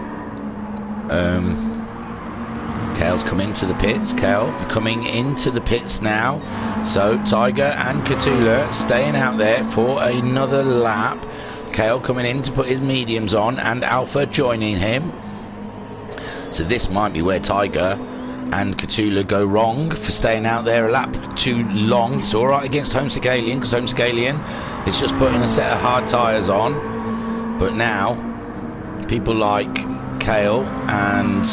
Kale's come into the pits. Kale coming into the pits now. So Tiger and Catula staying out there for another lap. Kale coming in to put his mediums on, and Alpha joining him. So this might be where Tiger and Catula go wrong for staying out there a lap too long. It's alright against Homesick Alien, because Homesick Alien is just putting a set of hard tyres on. But now people like Kale and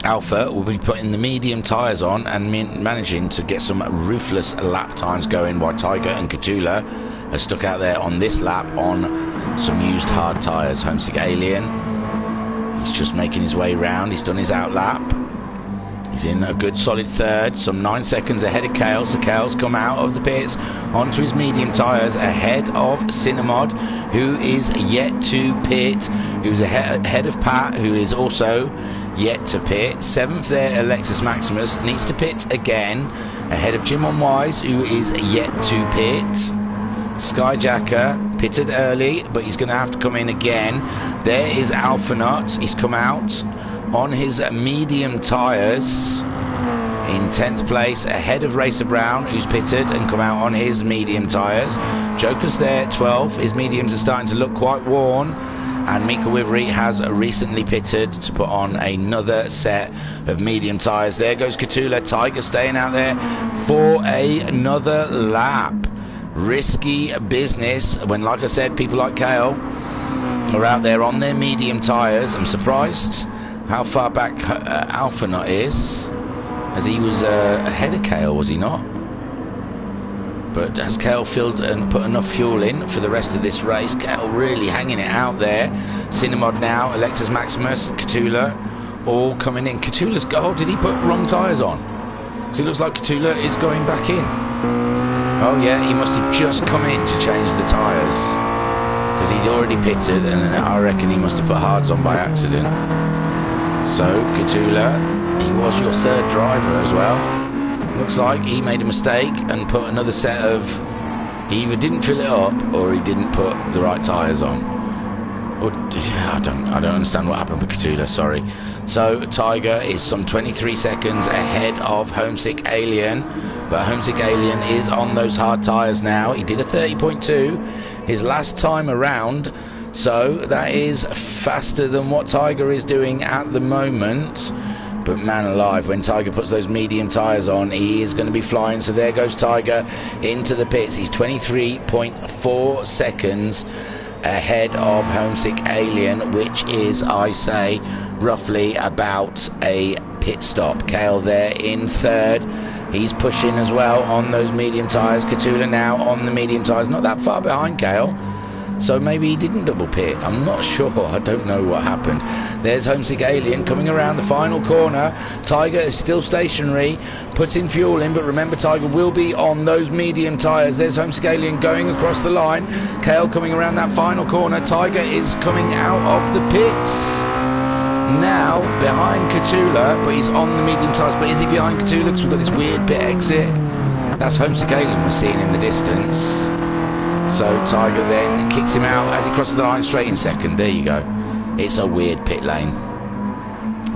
Alpha will be putting the medium tyres on and managing to get some ruthless lap times going, while Tiger and Catula are stuck out there on this lap on some used hard tyres. Homesick Alien, he's just making his way round. He's done his out lap. He's in a good solid third, some 9 seconds ahead of Kale. So Kale's come out of the pits onto his medium tyres ahead of Cinnamod, who is yet to pit, who's ahead of Pat, who is also yet to pit. 7th there, Alexis Maximus needs to pit again, ahead of Jim on Wise, who is yet to pit. Skyjacker pitted early, but he's going to have to come in again. There is Alphanut, he's come out on his medium tyres in 10th place, ahead of Racer Brown, who's pitted and come out on his medium tyres. Joker's there 12th, his mediums are starting to look quite worn, and Mika Wivery has recently pitted to put on another set of medium tyres. There goes Catula. Tiger staying out there for another lap. Risky business when, like I said, people like Kale are out there on their medium tyres. I'm surprised how far back Alphanut is, as he was ahead of Kale, was he not? But has Kale filled and put enough fuel in for the rest of this race? Kale really hanging it out there. Cinnamod now, Alexis Maximus, Catula all coming in. Catula's goal, did he put wrong tyres on? Because it looks like Catula is going back in. Oh yeah, he must have just come in to change the tyres, because he'd already pitted, and I reckon he must have put hards on by accident. So Catula, he was your third driver as well. Looks like he made a mistake and put another set of, he either didn't fill it up or he didn't put the right tyres on. Or, I don't understand what happened with Catula, sorry. So Tiger is some 23 seconds ahead of Homesick Alien, but Homesick Alien is on those hard tyres now. He did a 30.2 his last time around, so that is faster than what Tiger is doing at the moment. But man alive, when Tiger puts those medium tyres on, he is going to be flying. So there goes Tiger into the pits. He's 23.4 seconds ahead of Homesick Alien, which is, I say, roughly about a pit stop. Kale there in third. He's pushing as well on those medium tyres. Catula now on the medium tyres, not that far behind Kale. So maybe he didn't double pit. I'm not sure. I don't know what happened. There's Homesick Alien coming around the final corner. Tiger is still stationary, putting fuel in, but remember Tiger will be on those medium tyres. There's Homesick Alien going across the line. Kale coming around that final corner. Tiger is coming out of the pits. Now behind Catula, but he's on the medium tyres. But is he behind Catula? Because we've got this weird pit exit. That's Homesick Alien we're seeing in the distance. So Tiger then kicks him out as he crosses the line straight in second. There you go. It's a weird pit lane.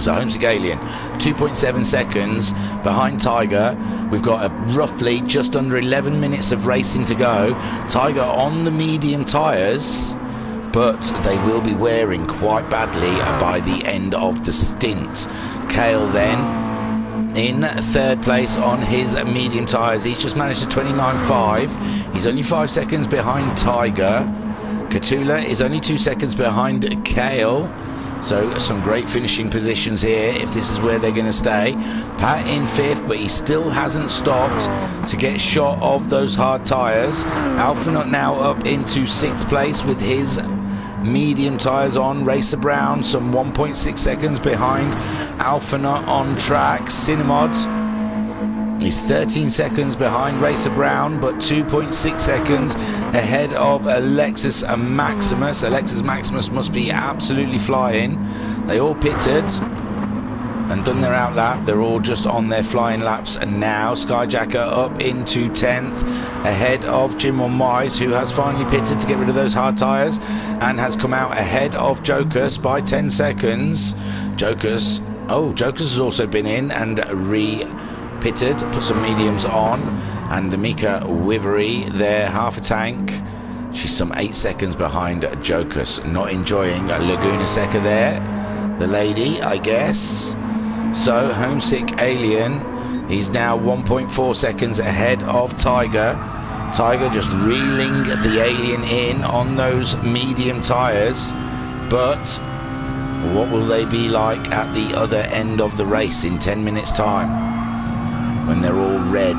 So Homesick Alien, 2.7 seconds behind Tiger. We've got roughly just under 11 minutes of racing to go. Tiger on the medium tyres, but they will be wearing quite badly by the end of the stint. Kale then in third place on his medium tyres. He's just managed a 29.5. He's only 5 seconds behind Tiger. Catula is only 2 seconds behind Kale. So some great finishing positions here if this is where they're going to stay. Pat in fifth, but he still hasn't stopped to get shot of those hard tyres. Alphanut now up into sixth place with his medium tyres on. Racer Brown some 1.6 seconds behind Alphanut on track. Cinemod is 13 seconds behind Racer Brown, but 2.6 seconds ahead of Alexis Maximus. Alexis Maximus must be absolutely flying. They all pitted and done their outlap. They're all just on their flying laps. And now Skyjacker up into 10th ahead of Jim on Wise, who has finally pitted to get rid of those hard tyres and has come out ahead of Jokus by 10 seconds. Jokus has also been in and pitted, put some mediums on, and Mika Wivery there, half a tank. She's some 8 seconds behind Jokus. Not enjoying Laguna Seca there, the lady, I guess. So Homesick Alien, he's now 1.4 seconds ahead of Tiger. Tiger just reeling the Alien in on those medium tyres, but what will they be like at the other end of the race in 10 minutes time, when they're all red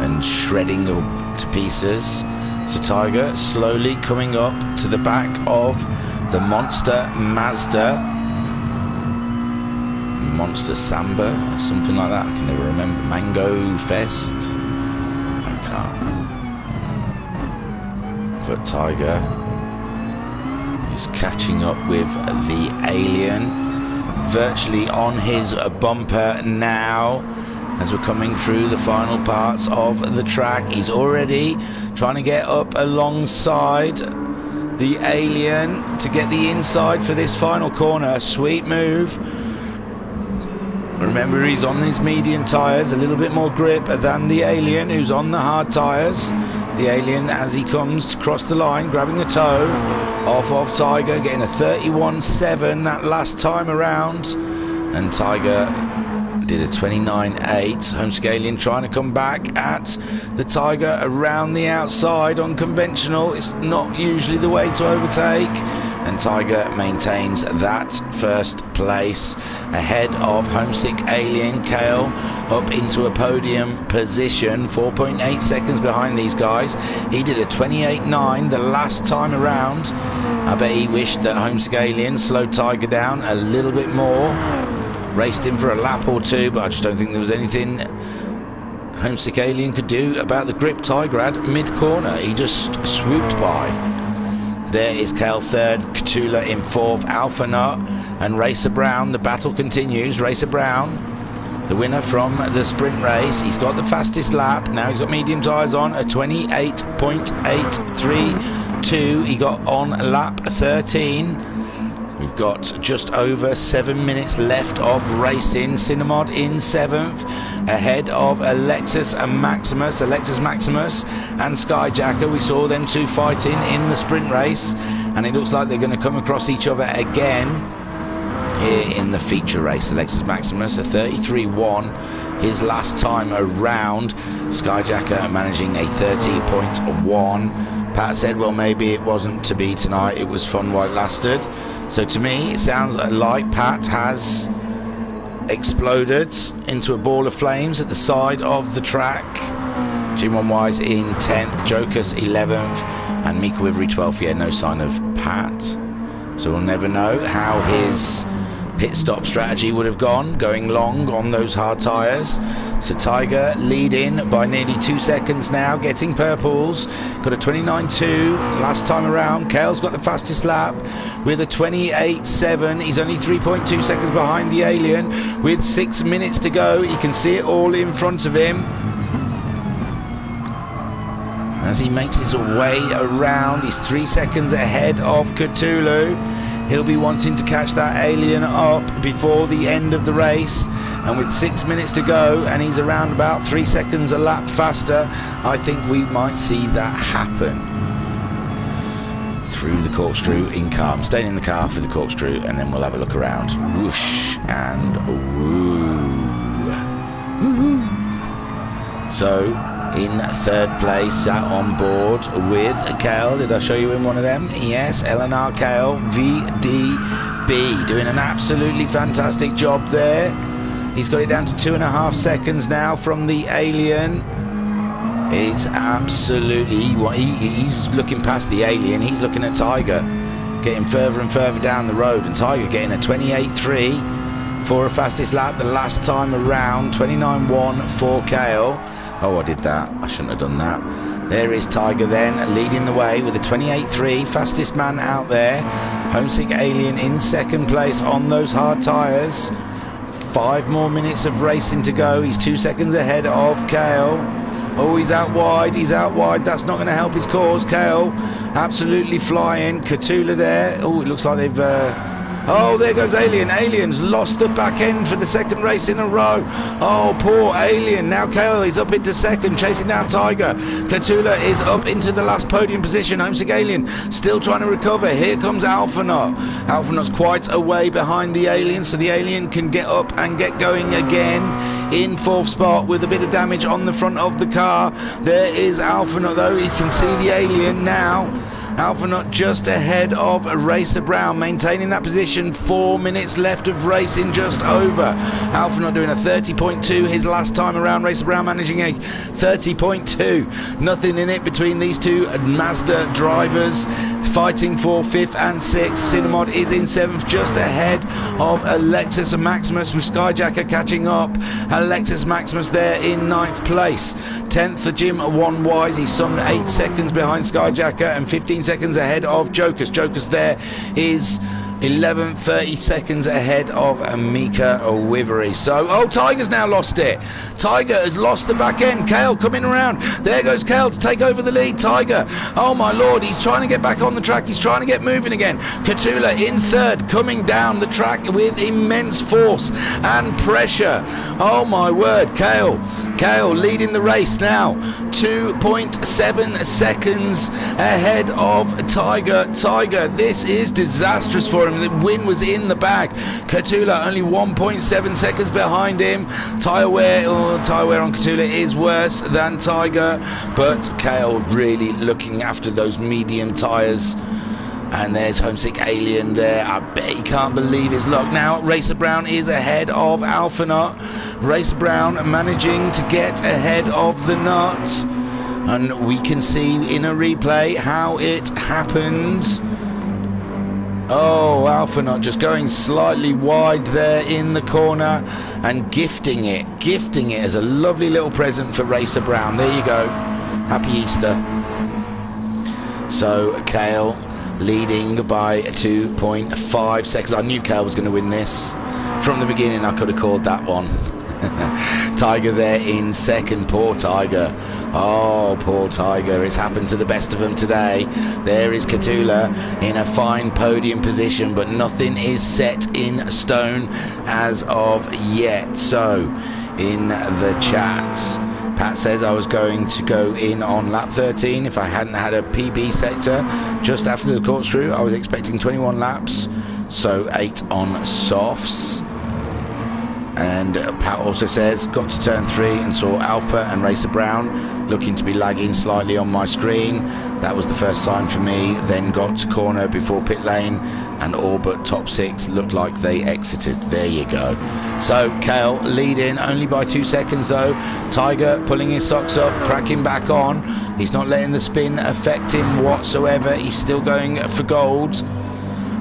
and shredding to pieces? So Tiger slowly coming up to the back of the Monster Mazda, Monster Samba, something like that. I can never remember. Mango Fest, I can't. But Tiger is catching up with the Alien, virtually on his bumper now. As we're coming through the final parts of the track, he's already trying to get up alongside the Alien to get the inside for this final corner. Sweet move. Remember, he's on these medium tyres, a little bit more grip than the Alien, who's on the hard tyres. The Alien, as he comes to cross the line, grabbing a toe off of Tiger, getting a 31.7 that last time around. And Tiger did a 29.8. Homesick Alien trying to come back at the Tiger around the outside. Unconventional, it's not usually the way to overtake, and Tiger maintains that first place ahead of Homesick Alien. Kale up into a podium position, 4.8 seconds behind these guys. He did a 28.9 the last time around. I bet he wished that Homesick Alien slowed Tiger down a little bit more, raced him for a lap or two, but I just don't think there was anything Homesick Alien could do about the grip Tiger had mid-corner. He just swooped by. There is Kale third, Catula in fourth, Alphanut and Racer Brown. The battle continues. Racer Brown, the winner from the sprint race. He's got the fastest lap. Now he's got medium tyres on, a 28.832. He got on lap 13. We've got just over 7 minutes left of racing. Cinemod in 7th, ahead of Alexis Maximus. Alexis Maximus and Skyjacker, we saw them two fighting in the sprint race, and it looks like they're going to come across each other again here in the feature race. Alexis Maximus, a 33.1 his last time around. Skyjacker managing a 30.1. Pat said, well, maybe it wasn't to be tonight, it was fun while it lasted. So to me, it sounds like Pat has exploded into a ball of flames at the side of the track, Jim One Wise in 10th, Jokus 11th, and Mika Wivery 12th. Yeah, no sign of Pat. So we'll never know how his pit stop strategy would have gone, going long on those hard tyres. So Tiger leading by nearly 2 seconds now, getting purples. Got a 29.2 last time around. Cale's got the fastest lap with a 28.7. He's only 3.2 seconds behind the Alien with 6 minutes to go. He can see it all in front of him as he makes his way around. He's 3 seconds ahead of Cthulhu. He'll be wanting to catch that Alien up before the end of the race, and with 6 minutes to go and he's around about 3 seconds a lap faster, I think we might see that happen. Through the corkscrew in car. I'm staying in the car for the corkscrew, and then we'll have a look around. Whoosh and woo. Woo-hoo. So in 3rd place, sat on board with Cale. Did I show you in one of them? Yes, LNR Cale, VDB, doing an absolutely fantastic job there. He's got it down to 2.5 seconds now from the Alien. It's absolutely, he's looking past the Alien. He's looking at Tiger, getting further and further down the road, and Tiger getting a 28.3 for a fastest lap the last time around. 29.1 for Cale. Oh, I did that. I shouldn't have done that. There is Tiger then, leading the way with a 28.3, fastest man out there. Homesick Alien in 2nd place on those hard tyres. 5 more minutes of racing to go. He's 2 seconds ahead of Cale. Oh, he's out wide. He's out wide. That's not going to help his cause. Cale absolutely flying. Cthulhu there. Oh, it looks like they've... Oh, there goes Alien. Alien's lost the back end for the 2nd race in a row. Oh, poor Alien. Now Cale is up into 2nd, chasing down Tiger. Cthulhu is up into the last podium position. Homesick Alien still trying to recover. Here comes Alphanaut. Alphanaut's quite a way behind the Alien, so the Alien can get up and get going again. In 4th spot with a bit of damage on the front of the car. There is Alphanaut, though. He can see the Alien now. Alphanaut just ahead of Racer Brown, maintaining that position. 4 minutes left of racing, just over. Alphanaut doing a 30.2 his last time around. Racer Brown managing a 30.2. Nothing in it between these two Mazda drivers, fighting for 5th and 6th. Cinemod is in 7th, just ahead of Alexis Maximus, with Skyjacker catching up. Alexis Maximus there in 9th place. 10th for Jim One Wise. He's some 8 seconds behind Skyjacker and 15 seconds ahead of Jokus. Jokus there is 11, 30 seconds ahead of Mika Wivery. So, oh, Tiger's now lost it. Tiger has lost the back end. Cale coming around. There goes Cale to take over the lead. Tiger, oh my lord, he's trying to get back on the track. He's trying to get moving again. Cthulhu in 3rd, coming down the track with immense force and pressure. Oh my word, Cale leading the race now. 2.7 seconds ahead of Tiger. Tiger, this is disastrous for him. The win was in the bag. Cthulhu only 1.7 seconds behind him. Tyre wear on Cthulhu is worse than Tiger, but Cale really looking after those medium tyres. And there's Homesick Alien there. I bet he can't believe his luck. Now Racer Brown is ahead of Alphanaut. Racer Brown managing to get ahead of the nut, and we can see in a replay how it happened. Oh, Alphanaut just going slightly wide there in the corner and gifting it as a lovely little present for Racer Brown. There you go. Happy Easter. So Cale leading by 2.5 seconds. I knew Cale was going to win this. From the beginning, I could have called that one. Tiger there in 2nd. Poor Tiger. Oh, poor Tiger. It's happened to the best of them today. There is Cthulhu in a fine podium position, but nothing is set in stone as of yet. So, in the chat, Pat says I was going to go in on lap 13 if I hadn't had a PB sector just after the corkscrew. I was expecting 21 laps, so 8 on softs. And Pat also says, got to turn 3 and saw Alpha and Racer Brown looking to be lagging slightly on my screen. That was the first sign for me. Then got to corner before pit lane. and all but top 6 looked like they exited. There you go. So Kale leading only by 2 seconds though. Tiger pulling his socks up, cracking back on. He's not letting the spin affect him whatsoever. He's still going for gold.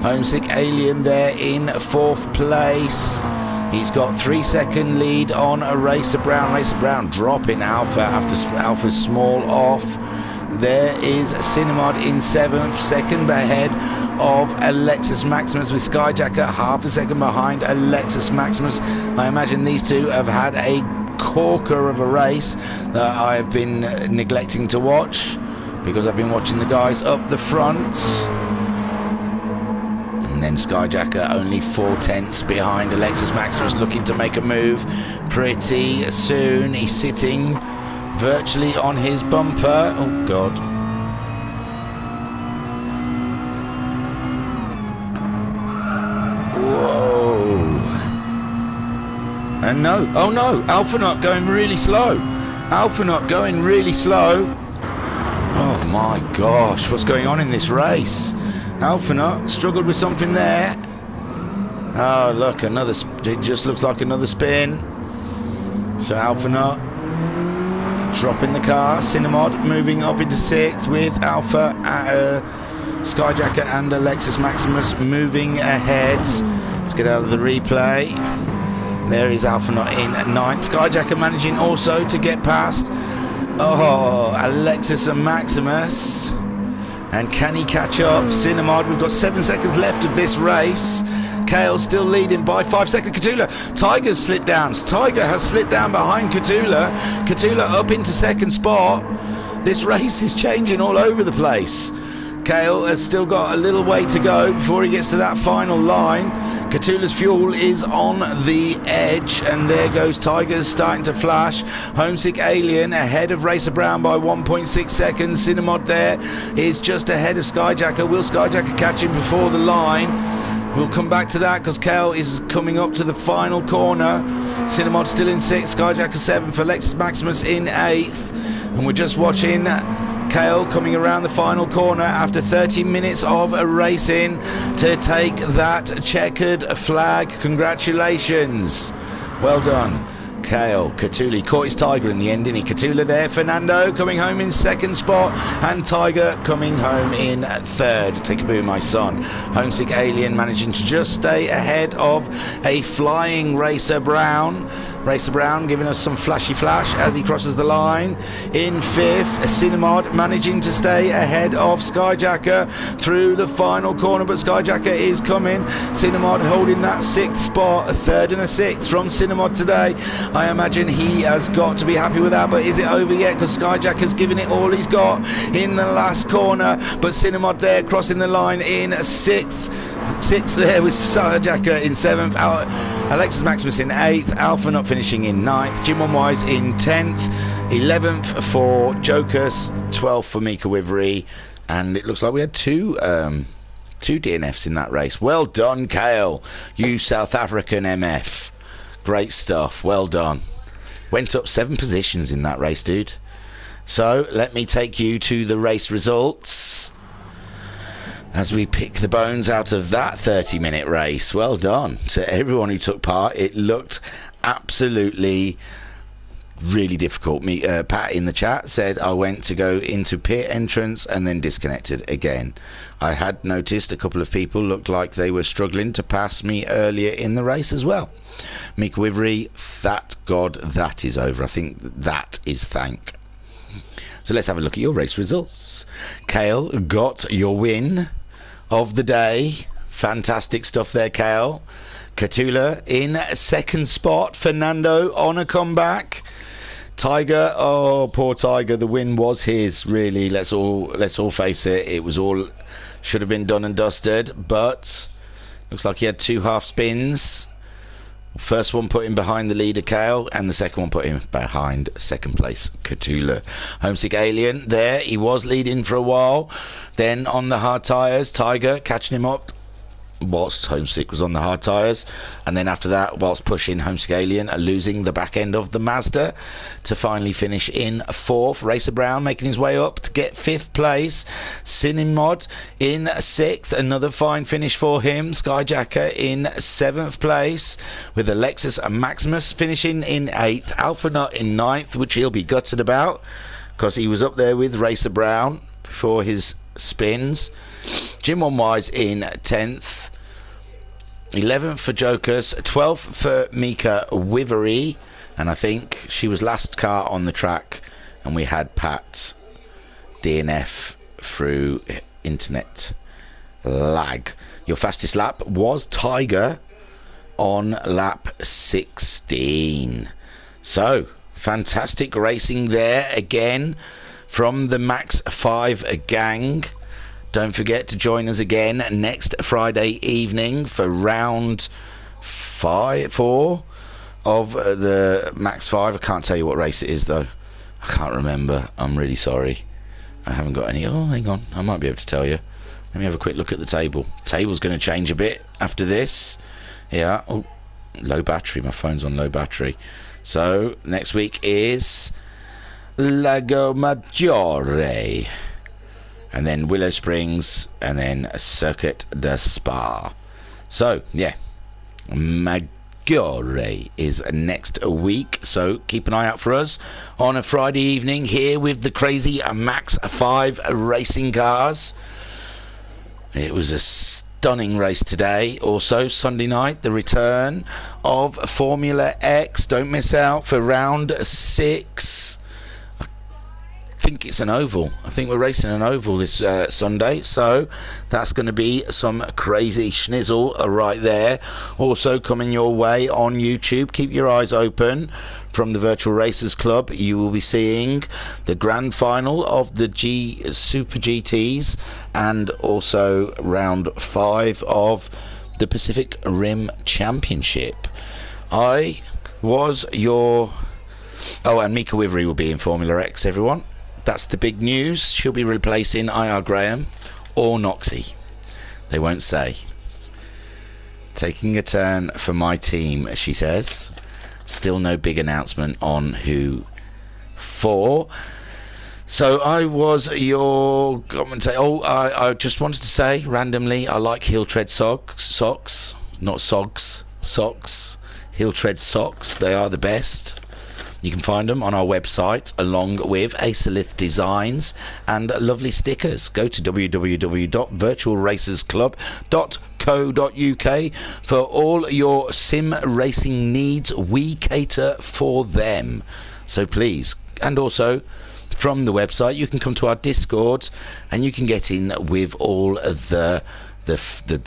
Homesick Alien there in 4th place. He's got 3-second lead on a Racer Brown. Racer Brown dropping Alpha after Alpha's small off. There is Cinemod in 7th, second ahead of Alexis Maximus, with Skyjacker half a second behind Alexis Maximus. I imagine these two have had a corker of a race that I have been neglecting to watch because I've been watching the guys up the front. And then Skyjacker only 4/10 behind Alexis Maximus, looking to make a move pretty soon. He's sitting virtually on his bumper. Oh god. Whoa. And no, oh no, Alpha Nut going really slow. Alpha Nut going really slow. Oh my gosh, what's going on in this race? Alpha Nut struggled with something there. Oh look, another, it just looks like another spin. So Alpha Nut dropping the car. Cinemod moving up into 6th with Alpha, Skyjacker and Alexis Maximus moving ahead. Let's get out of the replay. There is Alpha Nut in 9th. Skyjacker managing also to get past Alexis and Maximus. And can he catch up? Cinemod, we've got 7 seconds left of this race. Kale still leading by 5 seconds. Catula, Tiger's slipped down. Tiger has slipped down behind Catula. Catula up into 2nd spot. This race is changing all over the place. Kale has still got a little way to go before he gets to that final line. Catula's fuel is on the edge, and there goes Tiger's starting to flash. Homesick Alien ahead of Racer Brown by 1.6 seconds. Cinemod there is just ahead of Skyjacker. Will Skyjacker catch him before the line? We'll come back to that because Kale is coming up to the final corner. Cinemod still in 6th, Skyjacker 7th, Alexis Maximus in 8th. And we're just watching Kale coming around the final corner after 30 minutes of racing to take that checkered flag. Congratulations. Well done, Kale. Catula caught his Tiger in the end, didn't he? Catula there. Fernando coming home in 2nd spot, and Tiger coming home in 3rd. Take a boo, my son. Homesick Alien managing to just stay ahead of a flying Racer Brown. Racer Brown giving us some flashy flash as he crosses the line. In 5th, Cinemod managing to stay ahead of Skyjacker through the final corner, but Skyjacker is coming. Cinemod holding that 6th spot, a 3rd and a 6th from Cinemod today. I imagine he has got to be happy with that, but is it over yet? Because Skyjacker's giving it all he's got in the last corner, but Cinemod there crossing the line in 6th. 6th there with Skyjacker in 7th, Alexis Maximus in 8th, Alpha Nut finishing in 9th, Jim Wise in 10th, 11th for Jokers, 12th for Mika Wivery, and it looks like we had two DNFs in that race. Well done, Kale, you South African MF. Great stuff, well done. Went up 7 positions in that race, dude. So let me take you to the race results as we pick the bones out of that 30-minute race. Well done to everyone who took part. It looked absolutely really difficult. Pat in the chat said I went to go into pit entrance and then disconnected again. I had noticed a couple of people looked like they were struggling to pass me earlier in the race as well. Mika Wivery, that God, that is over. I think that is thank. So let's have a look at your race results. Kale got your win of the day. Fantastic stuff there, Kale. Catula in 2nd spot. Fernando on a comeback. Tiger, oh poor Tiger, the win was his, really. Let's all face it. It was all should have been done and dusted, but looks like he had 2 half spins. First one put him behind the leader Kale, and the second one put him behind 2nd place Catula. Homesick Alien there, he was leading for a while. Then on the hard tyres, Tiger catching him up whilst Homesick was on the hard tyres, and then after that whilst pushing Homesick Alien, losing the back end of the Mazda to finally finish in 4th. Racer Brown making his way up to get 5th place. Cinemod in 6th, another fine finish for him. Skyjacker in 7th place, with Alexis Maximus finishing in 8th. Alpha Nut in 9th, which he'll be gutted about because he was up there with Racer Brown for his spins. Jim One Wise in 10th, 11th for Jokers, 12th for Mika Wivery, and I think she was last car on the track, and we had Pat DNF through internet lag. Your fastest lap was Tiger on lap 16. So fantastic racing there again from the MaX5 gang. Don't forget to join us again next Friday evening for round 4 of the MaX5. I can't tell you what race it is though. I can't remember. I'm really sorry. I haven't got any. Oh, hang on. I might be able to tell you. Let me have a quick look at the table. The table's going to change a bit after this. Yeah. Oh, low battery. My phone's on low battery. So next week is Lago Maggiore, and then Willow Springs, and then Circuit de Spa. So yeah, Maggiore is next week, so keep an eye out for us on a Friday evening here with the crazy MaX5 racing cars. It was a stunning race today. Also Sunday night, the return of Formula X. Don't miss out for round 6. I think it's an oval. I think we're racing an oval this Sunday, so that's going to be some crazy schnizzle right there. Also coming your way on YouTube, keep your eyes open. From the Virtual Racers Club, you will be seeing the grand final of the Super GTs, and also round 5 of the Pacific Rim Championship. I was your... Oh, and Mika Wivery will be in Formula X, everyone. That's the big news. She'll be replacing IR Graham or Noxie. They won't say. Taking a turn for my team, she says. Still no big announcement on who for. So I was your commentator. Oh, I just wanted to say randomly, I like heel tread socks, not sogs, socks. Heel tread socks. They are the best. You can find them on our website, along with Acelith designs and lovely stickers. Go to www.virtualracersclub.co.uk for all your sim racing needs. We cater for them. So please, and also from the website, you can come to our Discord and you can get in with all of the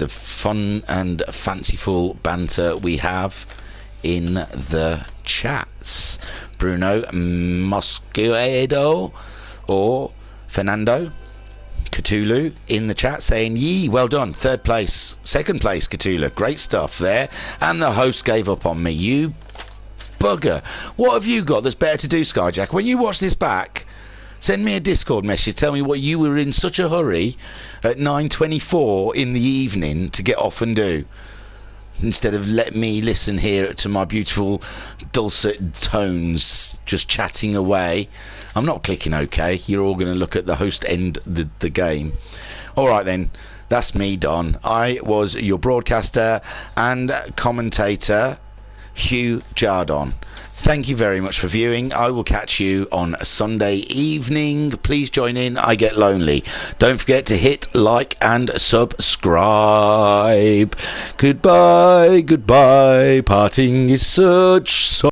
fun and fanciful banter we have in the chats. Bruno Mosquedo or Fernando Cthulhu in the chat saying, yee, well done, 3rd place, 2nd place Cthulhu, great stuff there. And the host gave up on me. You bugger. What have you got that's better to do, Skyjack? When you watch this back, send me a Discord message, tell me what you were in such a hurry at 9:24 in the evening to get off and do, instead of let me listen here to my beautiful dulcet tones just chatting away. I'm not clicking OK. You're all going to look at the host end the game. Alright then, that's me done. I was your broadcaster and commentator, Hugh Jardon. Thank you very much for viewing. I will catch you on Sunday evening. Please join in. I get lonely. Don't forget to hit like and subscribe. Goodbye, goodbye. Parting is such